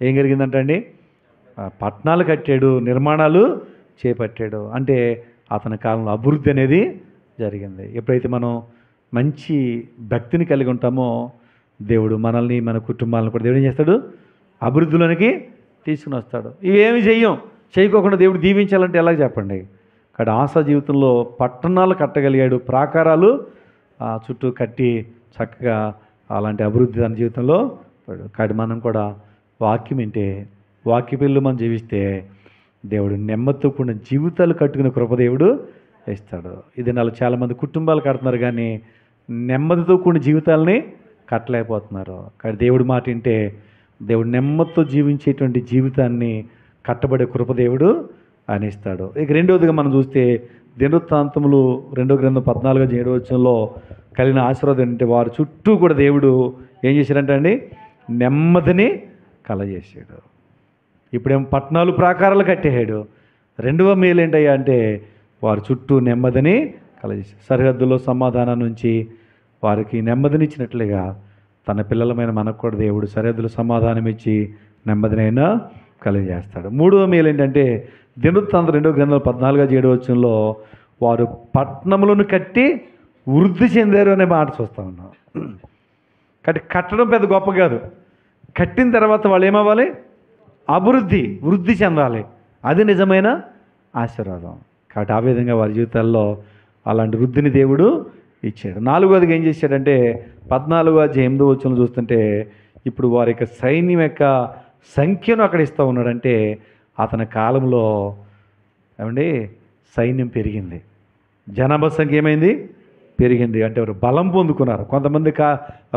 ఏం జరిగిందంటే అండి, పట్టణాలు కట్టాడు, నిర్మాణాలు చేపట్టాడు. అంటే అతని కాలంలో అభివృద్ధి అనేది జరిగింది. ఎప్పుడైతే మనం మంచి భక్తిని కలిగి ఉంటామో దేవుడు మనల్ని, మన కుటుంబాలను కూడా దేవుడు ఏం చేస్తాడు? అభివృద్ధిలోనికి తీసుకుని వస్తాడు. ఇవేమి చేయకోకుండా దేవుడు దీవించాలంటే ఎలా చెప్పండి? ఇక్కడ ఆశ జీవితంలో పట్టణాలు కట్టగలిగాడు, ప్రాకారాలు చుట్టూ కట్టి చక్కగా అలాంటి అభివృద్ధి తన జీవితంలో పడు. కాబట్టి మనం కూడా వాక్యం వింటే, వాక్య పిల్లలు మనం జీవిస్తే దేవుడు నెమ్మదితో కూడిన జీవితాలు కట్టుకునే కృపదేవుడు ఇస్తాడు. ఇది నాలో చాలామంది కుటుంబాలు కడుతున్నారు కానీ నెమ్మదితో కూడిన జీవితాలని కట్టలేకపోతున్నారు. కానీ దేవుడు మాట వింటే దేవుడు నెమ్మదితో జీవించేటువంటి జీవితాన్ని కట్టబడే కృపదేవుడు ఆయన ఇస్తాడు. ఇక రెండవదిగా మనం చూస్తే దినవృత్తాంతములు 2వ గ్రంథం 14-7 కలిగిన ఆశీర్వాదం అంటే వారి చుట్టూ కూడా దేవుడు ఏం చేశాడంటే అండి, నెమ్మదిని కలగజేశాడు. ఇప్పుడేమో పట్టణాలు ప్రాకారాలు కట్టేశాడు. రెండవ మేలు ఏంటయ్యా అంటే వారి చుట్టూ నెమ్మదిని కలగజేశాడు. సరిహద్దులో సమాధానం నుంచి వారికి నెమ్మదినిచ్చినట్లుగా తన పిల్లలమైన మనకు కూడా దేవుడు సరిహద్దులో సమాధానం ఇచ్చి నెమ్మదినైనా కలుగజేస్తాడు. మూడవ మేలు ఏంటంటే దినవృత్తాంతం 2వ గ్రంథం 14-7 వారు పట్టణములను కట్టి వృద్ధి చెందారు అనే మాట చూస్తూ ఉన్నాం. కాబట్టి కట్టడం పెద్ద గొప్ప కాదు, కట్టిన తర్వాత వాళ్ళు ఏమవ్వాలి? వృద్ధి చెందాలి. అది నిజమైన ఆశీర్వాదం. కాబట్టి ఆ విధంగా వారి జీవితాల్లో అలాంటి వృద్ధిని దేవుడు ఇచ్చాడు. 4వదిగా ఏం చేశాడంటే 14-8 చూస్తుంటే ఇప్పుడు వారి యొక్క సైన్యం యొక్క సంఖ్యను అక్కడ ఇస్తూ ఉన్నాడంటే అతని కాలంలో ఏమండి సైన్యం పెరిగింది, జనాభా సంఖ్య ఏమైంది? పెరిగింది. అంటే వారు బలం పొందుకున్నారు. కొంతమంది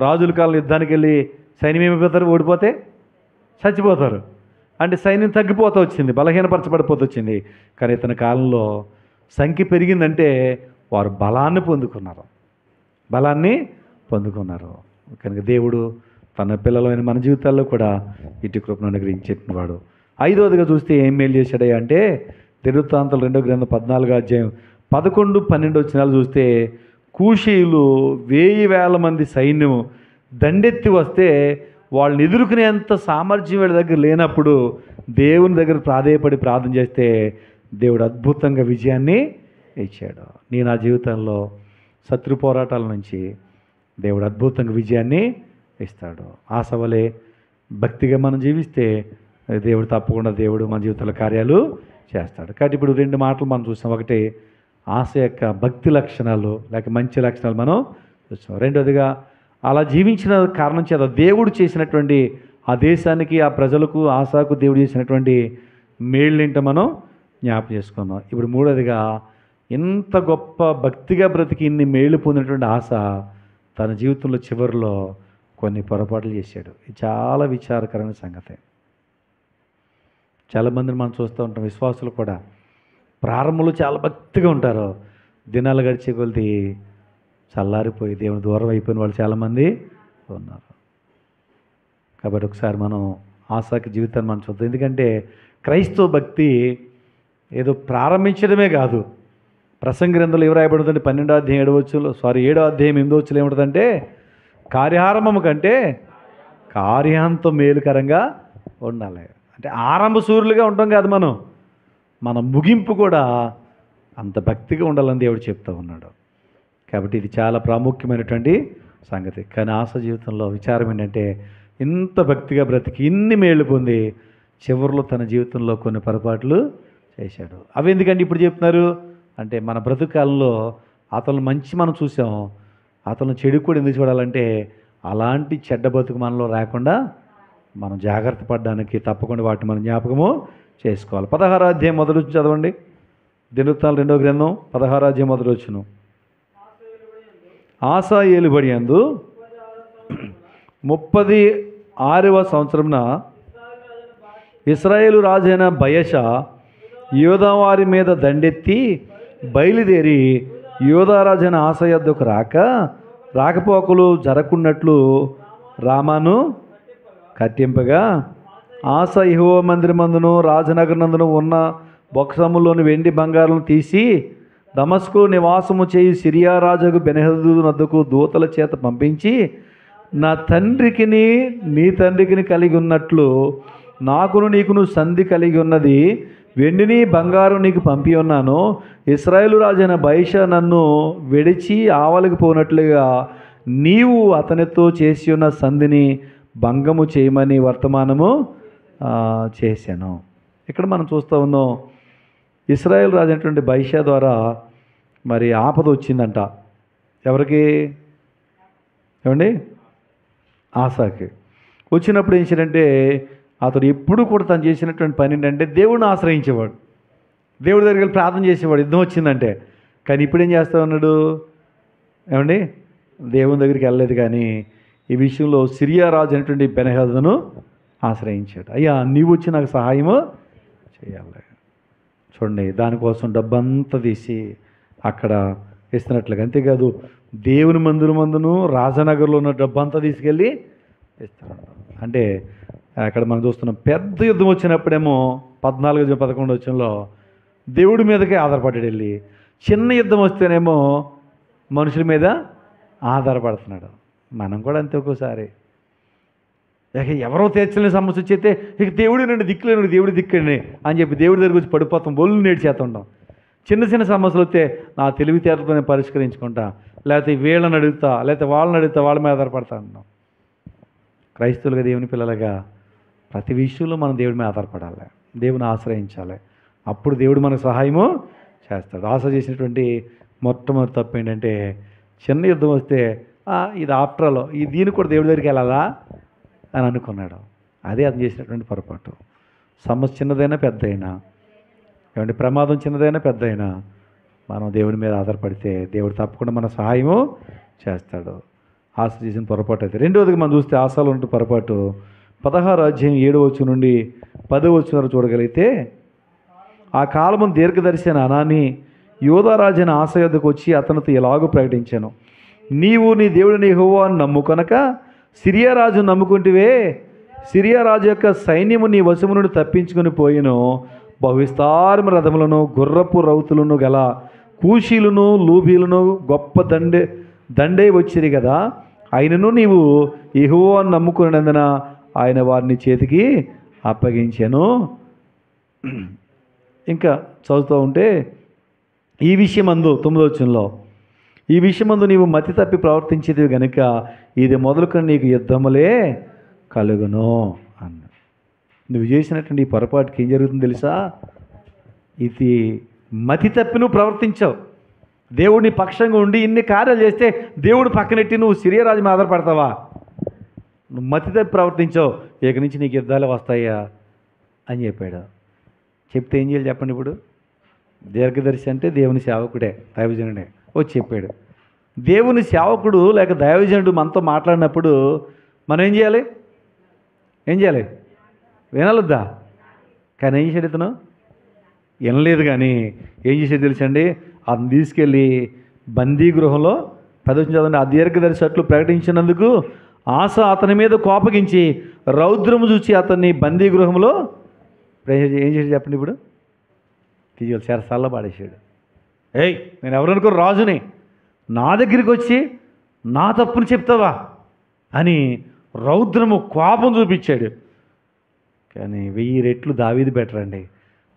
రాజుల కాలం యుద్ధానికి వెళ్ళి సైన్యం ఏమైపోతారు? ఓడిపోతే చచ్చిపోతారు. అంటే సైన్యం తగ్గిపోతూ వచ్చింది, బలహీనపరచబడిపోతూ వచ్చింది. కానీ ఇతని కాలంలో సంఖ్య పెరిగిందంటే వారు బలాన్ని పొందుకున్నారు. కనుక దేవుడు తన పిల్లలైన మన జీవితాల్లో కూడా ఇటు కృపను అనుగ్రహించేవాడు. 5వదిగా చూస్తే ఏం మేలు చేశాడయ్యా అంటే దినవృత్తాంతం 2వ గ్రంథం 14-11-12 చూస్తే కూషీయులు 1000 మంది సైన్యం దండెత్తి వస్తే వాళ్ళని ఎదుర్కొనేంత సామర్థ్యం వీళ్ళ దగ్గర లేనప్పుడు దేవుని దగ్గర ప్రార్థన చేస్తే దేవుడు అద్భుతంగా విజయాన్ని ఇచ్చాడు. నేను నా జీవితంలో శత్రు పోరాటాల నుంచి దేవుడు అద్భుతంగా విజయాన్ని ఇస్తాడు. ఆశవలే భక్తిగా మనం జీవిస్తే దేవుడు తప్పకుండా మన జీవితంలో కార్యాలు చేస్తాడు. కాబట్టి ఇప్పుడు 2 మాటలు మనం చూసాం. ఒకటి ఆశ యొక్క భక్తి లక్షణాలు లేక మంచి లక్షణాలు మనం చూసాం. రెండవదిగా అలా జీవించిన కారణం చేత దేవుడు చేసినటువంటి ఆ దేశానికి, ఆ ప్రజలకు, ఆశకు దేవుడు చేసినటువంటి మేళ్ళేంటో మనం జ్ఞాపకం చేసుకున్నాం. ఇప్పుడు మూడవదిగా ఇంత గొప్ప భక్తిగా బ్రతికి ఇన్ని మేళ్ళు పొందినటువంటి ఆశ తన జీవితంలో చివరిలో కొన్ని పొరపాట్లు చేశాడు. ఇది చాలా విచారకరమైన సంగతి. చాలామందిని మనం చూస్తూ ఉంటాం, విశ్వాసులు కూడా ప్రారంభంలో చాలా భక్తిగా ఉంటారు, దినాలు గడిచే కొద్ది చల్లారిపోయి దేవుని దూరం అయిపోయిన వాళ్ళు చాలామంది ఉన్నారు. కాబట్టి ఒకసారి మనం ఆశాకి జీవితాన్ని మనం చూద్దాం. ఎందుకంటే క్రైస్తవ భక్తి ఏదో ప్రారంభించడమే కాదు. ప్రసంగి గ్రంథంలో ఎవరు రాయబడుతుంది? 7వ అధ్యాయం 8వ ఏముంటుందంటే కార్యారంభము కంటే కార్యాంతం మేలుకరంగా ఉండాలి. అంటే ఆరంభ సూర్యులుగా ఉంటాం కాదు, మన ముగింపు కూడా అంత భక్తిగా ఉండాలని దేవుడు చెప్తూ ఉన్నాడు. కాబట్టి ఇది చాలా ప్రాముఖ్యమైనటువంటి సంగతి. కానీ ఆశ జీవితంలో విచారం ఏంటంటే ఇంత భక్తిగా బ్రతికి ఇన్ని మేళ్ళు పొంది చివరిలో తన జీవితంలో కొన్ని పొరపాట్లు చేశాడు. అవి ఎందుకంటే ఇప్పుడు చెప్తున్నారు అంటే మన బ్రతుకాలంలో అతను మంచి మనం చూసాం, అతను చెడు కూడా ఎందుకు చూడాలంటే అలాంటి చెడ్డ బతుకు మనలో రాకుండా మనం జాగ్రత్త పడడానికి తప్పకుండా వాటిని మనం జ్ఞాపకము చేసుకోవాలి. 16వ అధ్యాయం మొదటి నుంచి చదవండి. దినవృత్తాంతాలు 2వ గ్రంథం 16వ అధ్యాయం మొదటి వచ్చును. ఆసా ఏలుబడి యందు 36వ సంవత్సరమున ఇశ్రాయేలు రాజైన బయషా యోధా వారి మీద దండెత్తి బయలుదేరి యోధా రాజైన ఆసా యొద్దకు రాకపోకలు జరగకున్నట్లు రామాను కట్టింపగా ఆసా యెహోవా మందిరమందును రాజనగరనందును ఉన్న బొక్సములోని వెండి బంగారం తీసి దమస్కు నివాసము చేయి సిరియా రాజుకు బెన్హదదు వద్దకు దూతల చేత పంపించి, నా తండ్రికి నీ తండ్రికి కలిగి ఉన్నట్లు నాకును నీకును సంధి కలిగి ఉన్నది, వెండిని బంగారం నీకు పంపి ఉన్నాను. ఇశ్రాయేలు రాజైన బయషా నన్ను విడిచి ఆవలికి పోనట్లుగా నీవు అతనితో చేసి ఉన్న సంధిని భంగము చేయమని వర్తమానము చేశాను. ఇక్కడ మనం చూస్తూ ఉన్నాం, ఇశ్రాయేల్ రాజు అయినటువంటి బయషా ద్వారా మరి ఆపద వచ్చిందంట. ఎవరికి? ఏమండి? ఆసాకి. వచ్చినప్పుడు ఏం చేయాలంటే అతడు ఎప్పుడు కూడా తను చేసినటువంటి పని ఏంటంటే దేవుడిని ఆశ్రయించేవాడు, దేవుడి దగ్గరికి వెళ్ళి ప్రార్థన చేసేవాడు యుద్ధం వచ్చిందంటే. కానీ ఇప్పుడు ఏం చేస్తా ఉన్నాడు? ఏమండి? దేవుని దగ్గరికి వెళ్ళలేదు, కానీ ఈ విషయంలో సిరియా రాజు అయినటువంటి బెన్హదదును ఆశ్రయించాడు. అయ్యా నీవు వచ్చి నాకు సహాయము చేయాలి. చూడండి, దానికోసం డబ్బంతా తీసి అక్కడ ఇస్తున్నట్లుగా. అంతేకాదు దేవుని మందును రాజనగర్లో ఉన్న డబ్బంతా తీసుకెళ్ళి ఇస్తున్నాడు. అంటే అక్కడ మనం చూస్తున్నాం, పెద్ద యుద్ధం వచ్చినప్పుడేమో 14-11 వచ్చంలో దేవుడి మీదకే ఆధారపడ్డాడు వెళ్ళి, చిన్న యుద్ధం వస్తేనేమో మనుషుల మీద ఆధారపడుతున్నాడు. మనం కూడా అంతే. ఒక్కోసారి ఇక ఎవరో తీర్చలేని సమస్య వచ్చేస్తే ఇక దేవుడి నుండి దిక్కులేను, దేవుడి దిక్కండి అని చెప్పి దేవుడి దగ్గర వచ్చి పడిపోతాం, బొల్లు నేడ్చేస్తుంటాం. చిన్న చిన్న సమస్యలు వస్తే నా తెలివితేటలతో నేను పరిష్కరించుకుంటా, లేకపోతే వీళ్ళని అడుగుతా, లేకపోతే వాళ్ళని అడుగుతా, వాళ్ళ మీద ఆధారపడతా అంటాం. క్రైస్తవులుగా, దేవుని పిల్లలుగా ప్రతి విషయంలో మనం దేవుడి మీద ఆధారపడాలి, దేవుని ఆశ్రయించాలి. అప్పుడు దేవుడు మనకు సహాయము చేస్తాడు. ఆశ చేసినటువంటి మొట్టమొదటి తప్పు ఏంటంటే చిన్న యుద్ధం వస్తే ఇది ఆఫ్టర్ ఆల్ దీనికి కూడా దేవుడి దగ్గరికి వెళ్ళాలా అని అనుకున్నాడు. అదే అతను చేసినటువంటి పొరపాటు. సమస్య చిన్నదైనా పెద్దయినా, ఏమంటే ప్రమాదం చిన్నదైనా పెద్దయినా మనం దేవుడి మీద ఆధారపడితే దేవుడు తప్పకుండా మన సహాయము చేస్తాడు. ఆశ చేసిన పొరపాటు అయితే. రెండవదిగా మనం చూస్తే ఆశలో ఉంటే పొరపాటు 16వ అధ్యాయం 7వ వచనం నుండి 10వ వచనం వరకు చూడగలిగితే, ఆ కాలము దీర్ఘదర్శి అయిన అనాని యోధా రాజైన ఆసా యొద్దకు వచ్చి అతనితో ఇలాగూ ప్రకటించాను, నీవు నీ దేవుడిని యెహోవాను నమ్ముకొనక సిరియా రాజును నమ్ముకుంటివే. సిరియా రాజు యొక్క సైన్యము నీ వశము నుండి తప్పించుకొని పోయిను. బహువిస్తారము రథములను గుర్రపు రౌతులను గల కూషీలను లూబీలను గొప్ప దండే వచ్చింది కదా. ఆయనను నీవు యెహోవాను నమ్ముకున్నందున ఆయన వారిని చేతికి అప్పగించాను. ఇంకా చదువుతూ ఉంటే, ఈ విషయమందు 9వ వచనంలో, ఈ విషయమందు నీవు మతి తప్పి ప్రవర్తించేది గనుక ఇది మొదలుకొని నీకు యుద్ధములే కలుగును అన్న. నువ్వు చేసినటువంటి ఈ పొరపాటుకి ఏం జరుగుతుందో తెలుసా? ఇది మతి తప్పి నువ్వు ప్రవర్తించావు. దేవుడిని పక్షంగా ఉండి ఇన్ని కార్యాలు చేస్తే దేవుడు పక్కనెట్టి నువ్వు సిరియా రాజు మీద ఆధారపడతావా? నువ్వు మతి తప్పి ప్రవర్తించావు, ఇక నుంచి నీకు యుద్ధాలు వస్తాయా అని చెప్పాడు. చెప్తే ఏం చేయాలి చెప్పండి? ఇప్పుడు దీర్ఘదర్శి అంటే దేవుని సేవకుడే, దైవజనుడే వచ్చి చెప్పాడు. దేవుని సేవకుడు లేక దైవజనుడు మనతో మాట్లాడినప్పుడు మనం ఏం చేయాలి? వినాలొద్దా? కానీ ఏం చేశాడు ఇతను? వినలేదు. కానీ ఏం చేసేది తెలుసండి? అతను తీసుకెళ్ళి బందీ గృహంలో 10వ చదవండి. ఆ దీర్ఘదర్శి అట్లు ప్రకటించినందుకు ఆశ అతని మీద కోపగించి రౌద్రము చూచి అతన్ని బందీ గృహంలో ఏం చేసి చెప్పండి? ఇప్పుడు తీయాలి చెరసాల్లో పాడేశాడు. ఏయ్, నేను ఎవరనుకో రాజుని, నా దగ్గరికి వచ్చి నా తప్పుని చెప్తావా అని రౌద్రము కోపం చూపించాడు. కానీ 1000 రెట్లు దావీదు బెటర్ అండి.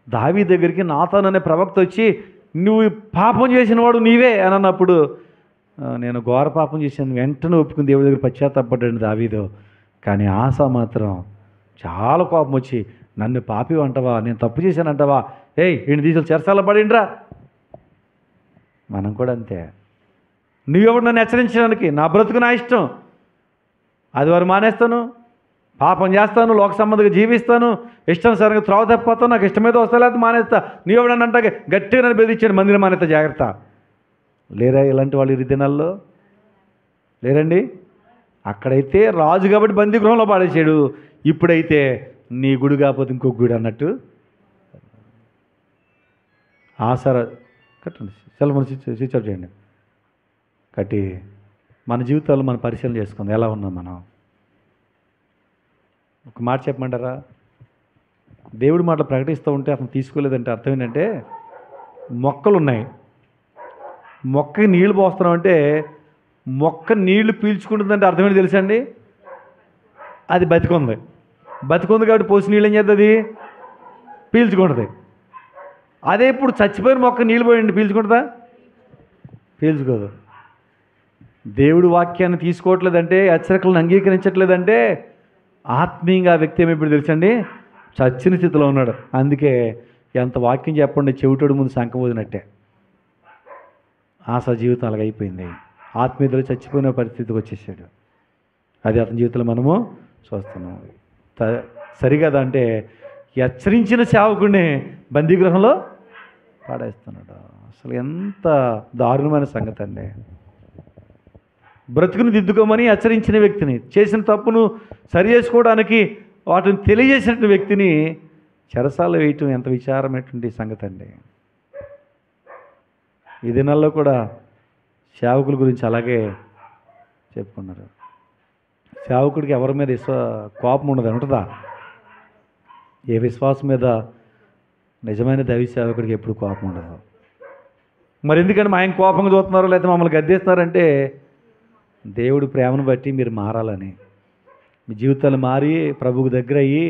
దావీదు దగ్గరికి నాతాను అనే ప్రవక్త వచ్చి నువ్వు పాపం చేసిన వాడు నీవే అని అన్నప్పుడు, నేను ఘోర పాపం చేశాను, వెంటనే ఒప్పుకుని దేవుడి దగ్గర పశ్చాత్తాపడ్డాడు దావీదు. కానీ ఆశ మాత్రం చాలా కోపం వచ్చి నన్ను పాపి అంటావా, నేను తప్పు చేశానంటావా, ఏయ్ ఈయన తీసుకెళ్ళి చెరసాల పడిండ్రా. మనం కూడా అంతే. నువ్వెవడు నన్ను హెచ్చరించడానికి? నా బ్రతుకు నా ఇష్టం, ఆదివారం మానేస్తాను, పాపం చేస్తాను, లోక సంబంధంగా జీవిస్తాను, ఇష్టానుసారంగా త్రోవ తప్పిపోతాను, నాకు ఇష్టమైతే వస్తా లేకపోతే మానేస్తా. నువ్వెవడని అంటే గట్టిగా నన్ను బెదిరించాడు, మందిరం మానేస్తా, జాగ్రత్త. లేరా ఇలాంటి వాళ్ళు ఈ దినాల్లో? లేరండి. అక్కడైతే రాజు కాబట్టి బందీ గృహంలో పాడేసాడు, ఇప్పుడైతే నీ గుడి కాకపోతే ఇంకొక గుడి అన్నట్టు. ఆసారా కట్టండి, సెల్ ఫోన్ స్విచ్ ఆఫ్ చేయండి. కట్టి మన జీవితాల్లో మనం పరిశీలన చేసుకుందాం, ఎలా ఉన్నాం మనం. ఒక మాట చెప్పమంటారా? దేవుడి మాటలు ప్రకటిస్తూ ఉంటే అతను తీసుకోలేదంటే అర్థం ఏంటంటే, మొక్కలు ఉన్నాయి, మొక్కకి నీళ్లు పోస్తున్నాం అంటే మొక్క నీళ్లు పీల్చుకుంటుందంటే అర్థమేంటి తెలుసా అండి? అది బతికుంది కాబట్టి పోసి నీళ్ళు ఏం చేస్తుంది? పీల్చుకుంటుంది. అదే ఇప్పుడు చచ్చిపోయిన మొక్క నీళ్ళు పోయండి, పీల్చుకుంటుందా? పీల్చుకోదు. దేవుడి వాక్యాన్ని తీసుకోవట్లేదంటే, హెచ్చరికలను అంగీకరించట్లేదంటే ఆత్మీయంగా ఆ వ్యక్తి ఏమైపోయి తెలుసండి? చచ్చిన స్థితిలో ఉన్నాడు. అందుకే ఎంత వాక్యం చెప్పండి, చెవిటోడు ముందు సంకబోదినట్టే. ఆశ జీవితం అలాగ అయిపోయింది. ఆత్మీయులు చచ్చిపోయిన పరిస్థితికి వచ్చేసాడు. అది అతని జీవితంలో మనము చూస్తున్నాం. సరిగదా అంటే హెచ్చరించిన సేవకుడిని బందీగృహంలో పాడేస్తున్నాడు. అసలు ఎంత దారుణమైన సంగతి అండి. బ్రతుకుని దిద్దుకోమని హెచ్చరించిన వ్యక్తిని, చేసిన తప్పును సరి చేసుకోవడానికి వాటిని తెలియజేసిన వ్యక్తిని చెరసాలలో వేయటం ఎంత విచారమైనటువంటి సంగతి అండి. ఈ దినాల్లో కూడా సేవకుల గురించి అలాగే చెప్పుకున్నారు. సేవకుడికి ఎవరి మీద కోపం ఉండదు, ఉంటుందా? ఏ విశ్వాసం మీద నిజమైన దైవ సేవకుడికి ఎప్పుడు కోపం ఉండదు. మరి ఎందుకంటే మా ఆయన కోపంగా చూస్తున్నారు లేకపోతే మమ్మల్ని గద్దేస్తున్నారంటే దేవుడి ప్రేమను బట్టి మీరు మారాలని, మీ జీవితాలు మారి ప్రభువుకు దగ్గర అయ్యి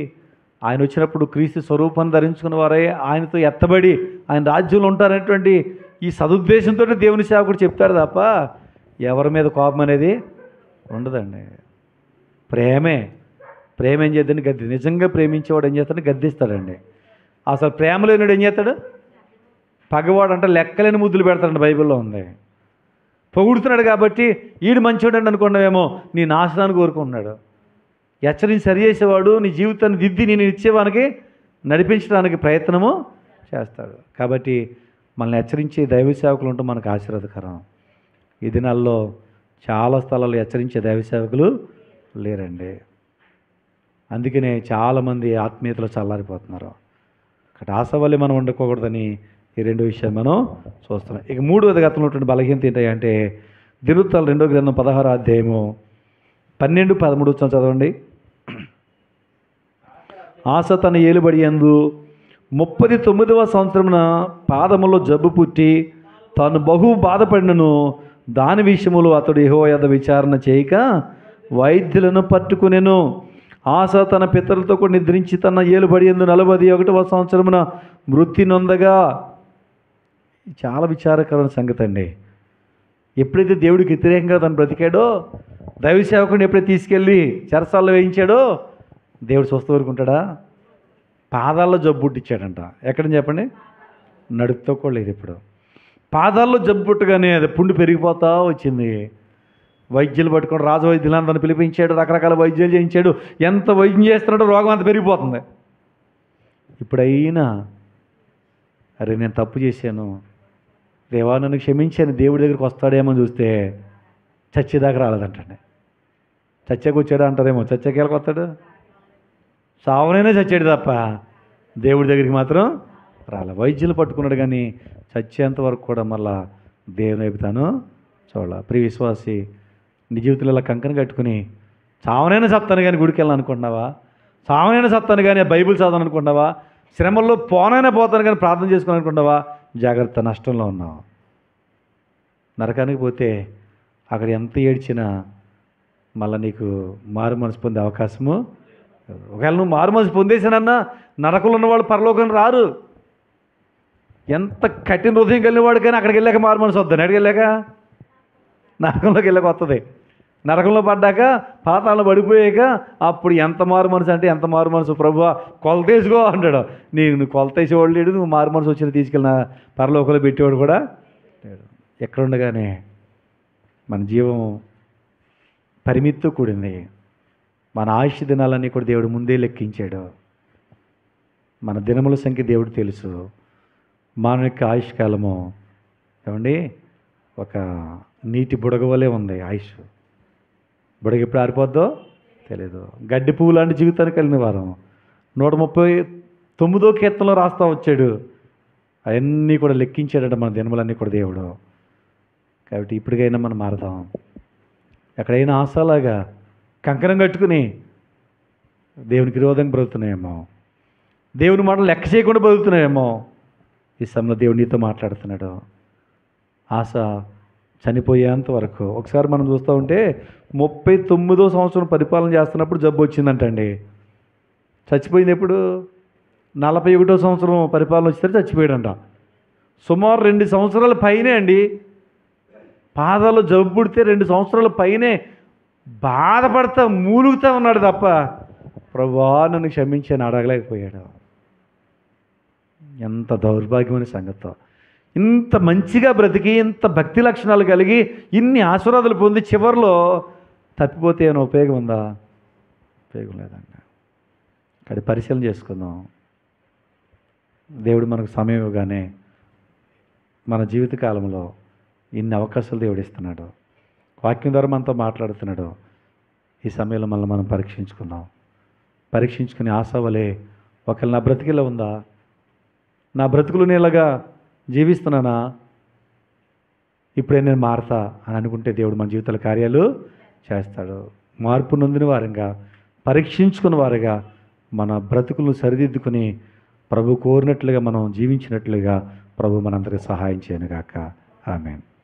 ఆయన వచ్చినప్పుడు క్రీస్తు స్వరూపాన్ని ధరించుకున్న వారే ఆయనతో ఎత్తబడి ఆయన రాజ్యంలో ఉంటారనేటువంటి ఈ సదుద్దేశంతో దేవుని సేవకుడు చెప్తాడు తప్ప ఎవరి మీద కోపం అనేది ఉండదండి. ప్రేమ ఏం చేద్దని గద్ది, నిజంగా ప్రేమించేవాడు ఏం చేస్తాడు? గద్దిస్తాడండి. అసలు ప్రేమ లేనివాడు ఏం చేస్తాడు? పగవాడు అంటే లెక్కలేని ముద్దులు పెడతాడండి, బైబిల్లో ఉంది. పొగుడుతున్నాడు కాబట్టి ఈడు మంచివాడు అనుకున్నావేమో, నీ నాశనాన్ని కోరుకుంటున్నాడు. హెచ్చరించి సరి చేసేవాడు నీ జీవితాన్ని దిద్ది నేను ఇచ్చేవానికి నడిపించడానికి ప్రయత్నము చేస్తాడు. కాబట్టి మనల్ని హెచ్చరించే దైవ సేవకులు ఉంటే మనకు ఆశీర్వాదకరం. ఈ దినాల్లో చాలా స్థలాల్లో హెచ్చరించే దైవ సేవకులు లేరండి. అందుకనే చాలామంది ఆత్మీయతలో చల్లారిపోతున్నారు. అక్కడ ఆశవల్లి మనం ఉండకూడదని ఈ రెండు విషయాలు మనం చూస్తున్నాం. ఇక మూడవది గతంలో ఉన్నటువంటి బలహీనత ఏంటంటే, దినవృత్తాలు 2వ గ్రంథం 16వ అధ్యాయము 12-13 చదవండి. ఆశ తన ఏలుబడి యందు 39వ సంవత్సరమున పాదములో జబ్బు పుట్టి తాను బహు బాధపడినను, దాని విషయములో అతడు యెహోవా యొద్ద విచారణ చేయక వైద్యులను పట్టుకునెను. ఆశ తన పితరులతో కూడా నిద్రించి తన ఏలుబడి యందు 41వ సంవత్సరమున మృతి నొందగా. చాలా విచారకరమైన సంగతి అండి. ఎప్పుడైతే దేవుడికి వ్యతిరేకంగా తను బ్రతికాడో, దైవ సేవకుడిని ఎప్పుడైతే తీసుకెళ్ళి చెరసాల్లో వేయించాడో దేవుడు చూస్తూ ఊరుకుంటాడా? పాదాల్లో జబ్బు పుట్టించాడంట. ఎక్కడని చెప్పండి? నడుపుతో కూడా లేదు. ఇప్పుడు పాదాల్లో జబ్బు పుట్టగానే అది పుండు పెరిగిపోతా వచ్చింది. వైద్యులు పట్టుకొని రాజవైద్యులందరిని పిలిపించాడు, రకరకాల వైద్యాలు చేయించాడు. ఎంత వైద్యం చేస్తున్నాడో రోగం అంత పెరిగిపోతుంది. ఇప్పుడైనా అరే నేను తప్పు చేశాను, దేవా నన్ను క్షమించాను, దేవుడి దగ్గరికి వస్తాడేమో చూస్తే చచ్చేదాకా రాలేదంటండి. చచ్చాక వచ్చాడు అంటారేమో, చచ్చాకేళ్ళకి వస్తాడు? సావనైనా చచ్చాడు తప్ప దేవుడి దగ్గరికి మాత్రం రాలే. వైద్యులు పట్టుకున్నాడు కానీ చచ్చేంత వరకు కూడా మళ్ళా దేవుని వైపు తాను చూడాల. ప్రియ విశ్వాసి, నీ జీవితంలో ఇలా కంకణ కట్టుకుని చావనైనా చస్తాను కానీ గుడికి వెళ్ళాను అనుకుంటున్నావా? చావనైనా చస్తాను కానీ బైబిల్ చదవను అనుకుంటున్నావా? శ్రమల్లో పోనైనా పోతాను కానీ ప్రార్థన చేసుకుని అనుకుంటావా? జాగ్రత్త, నష్టంలో ఉన్నావు. నరకానికి పోతే అక్కడ ఎంత ఏడ్చినా మళ్ళీ నీకు మారు మనసు పొందే అవకాశము. ఒకవేళ నువ్వు మారు మనసు పొందేసానన్నా నరకంలో ఉన్నవాళ్ళు పరలోకం రారు. ఎంత కఠిన హృదయం కలిగిన వాడు కానీ అక్కడికి వెళ్ళాక మారు మనసు వద్దని, అక్కడికి వెళ్ళాక నరకంలోకి వెళ్ళాక వస్తుంది. నరకంలో పడ్డాక పాతాళంలో పడిపోయాక అప్పుడు ఎంత మారు మనసు అంటే ఎంత మారు మనసు, ప్రభువా కొలతేసుకో అంటాడు. నువ్వు కొలతేసేవాడు లేడు, నువ్వు మారు మనసు వచ్చిన తీసుకెళ్ళిన పరలోకంలో పెట్టేవాడు కూడా లేడు. ఎక్కడుండగానే మన జీవం పరిమితితో కూడింది. మన ఆయుష్ దినాలన్నీ కూడా దేవుడు ముందే లెక్కించాడు. మన దినముల సంఖ్య దేవుడు తెలుసు. మన యొక్క ఆయుష్ కాలము ఏమండి ఒక నీటి బుడగ వలె ఉంది. ఆయుష్ బుడగ ఎప్పుడు ఆరిపోద్దో తెలియదు. గడ్డి పువ్వు లాంటి జీవితానికి వెళ్ళిన వారం 139వ కీర్తనలో రాస్తా వచ్చాడు. అవన్నీ కూడా లెక్కించాడట మన దినములన్నీ కూడా దేవుడు. కాబట్టి ఇప్పటికైనా మనం మారదాం. ఎక్కడైనా ఆశలాగా కంకణం కట్టుకుని దేవునికి విరోధంగా బ్రతుకుతున్నాయేమో, దేవుని మాటలు లెక్క చేయకుండా బ్రతుకుతున్నాయేమో, ఈ సమయంలో దేవుడు నీతో మాట్లాడుతున్నాడు. ఆశ చనిపోయేంత వరకు. ఒకసారి మనం చూస్తూ ఉంటే 39వ సంవత్సరం పరిపాలన చేస్తున్నప్పుడు జబ్బు వచ్చిందంటండి. చచ్చిపోయింది ఎప్పుడు? 41వ సంవత్సరం పరిపాలన వచ్చేసరికి చచ్చిపోయాడంట. సుమారు 2 సంవత్సరాల పైనే అండి. పాదాలు జబ్బు పుడితే 2 సంవత్సరాల పైనే బాధపడతా మూలుగుతూ ఉన్నాడు తప్ప ప్రభువా నన్ను క్షమించని అడగలేకపోయాడు. ఎంత దౌర్భాగ్యమైన సంగతో. ఇంత మంచిగా బ్రతికి, ఇంత భక్తి లక్షణాలు కలిగి, ఇన్ని ఆశీర్వాదాలు పొంది చివరిలో తప్పిపోతే ఏమైనా ఉపయోగం ఉందా? ఉపయోగం లేదండి. ఇక్కడ పరిశీలన చేసుకుందాం. దేవుడు మనకు సమయం ఇవ్వగానే మన జీవితకాలంలో ఇన్ని అవకాశాలు దేవుడు ఇస్తున్నాడు. వాక్యం ద్వారా మనతో మాట్లాడుతున్నాడు. ఈ సమయంలో మనం పరీక్షించుకుందాం. పరీక్షించుకుని ఆశవలే ఒకవేళ నా బ్రతికిలా ఉందా, నా బ్రతుకులు నేలాగా జీవిస్తున్నానా, ఇప్పుడే నేను మారతా అని అనుకుంటే దేవుడు మన జీవితాల కార్యాలు చేస్తాడు. మార్పు నొందిన వారంగా, పరీక్షించుకున్న వారుగా మన బ్రతుకులను సరిదిద్దుకుని ప్రభు కోరినట్లుగా మనం జీవించినట్లుగా ప్రభు మనందరికీ సహాయం చేయనుగాక. ఆమేన్.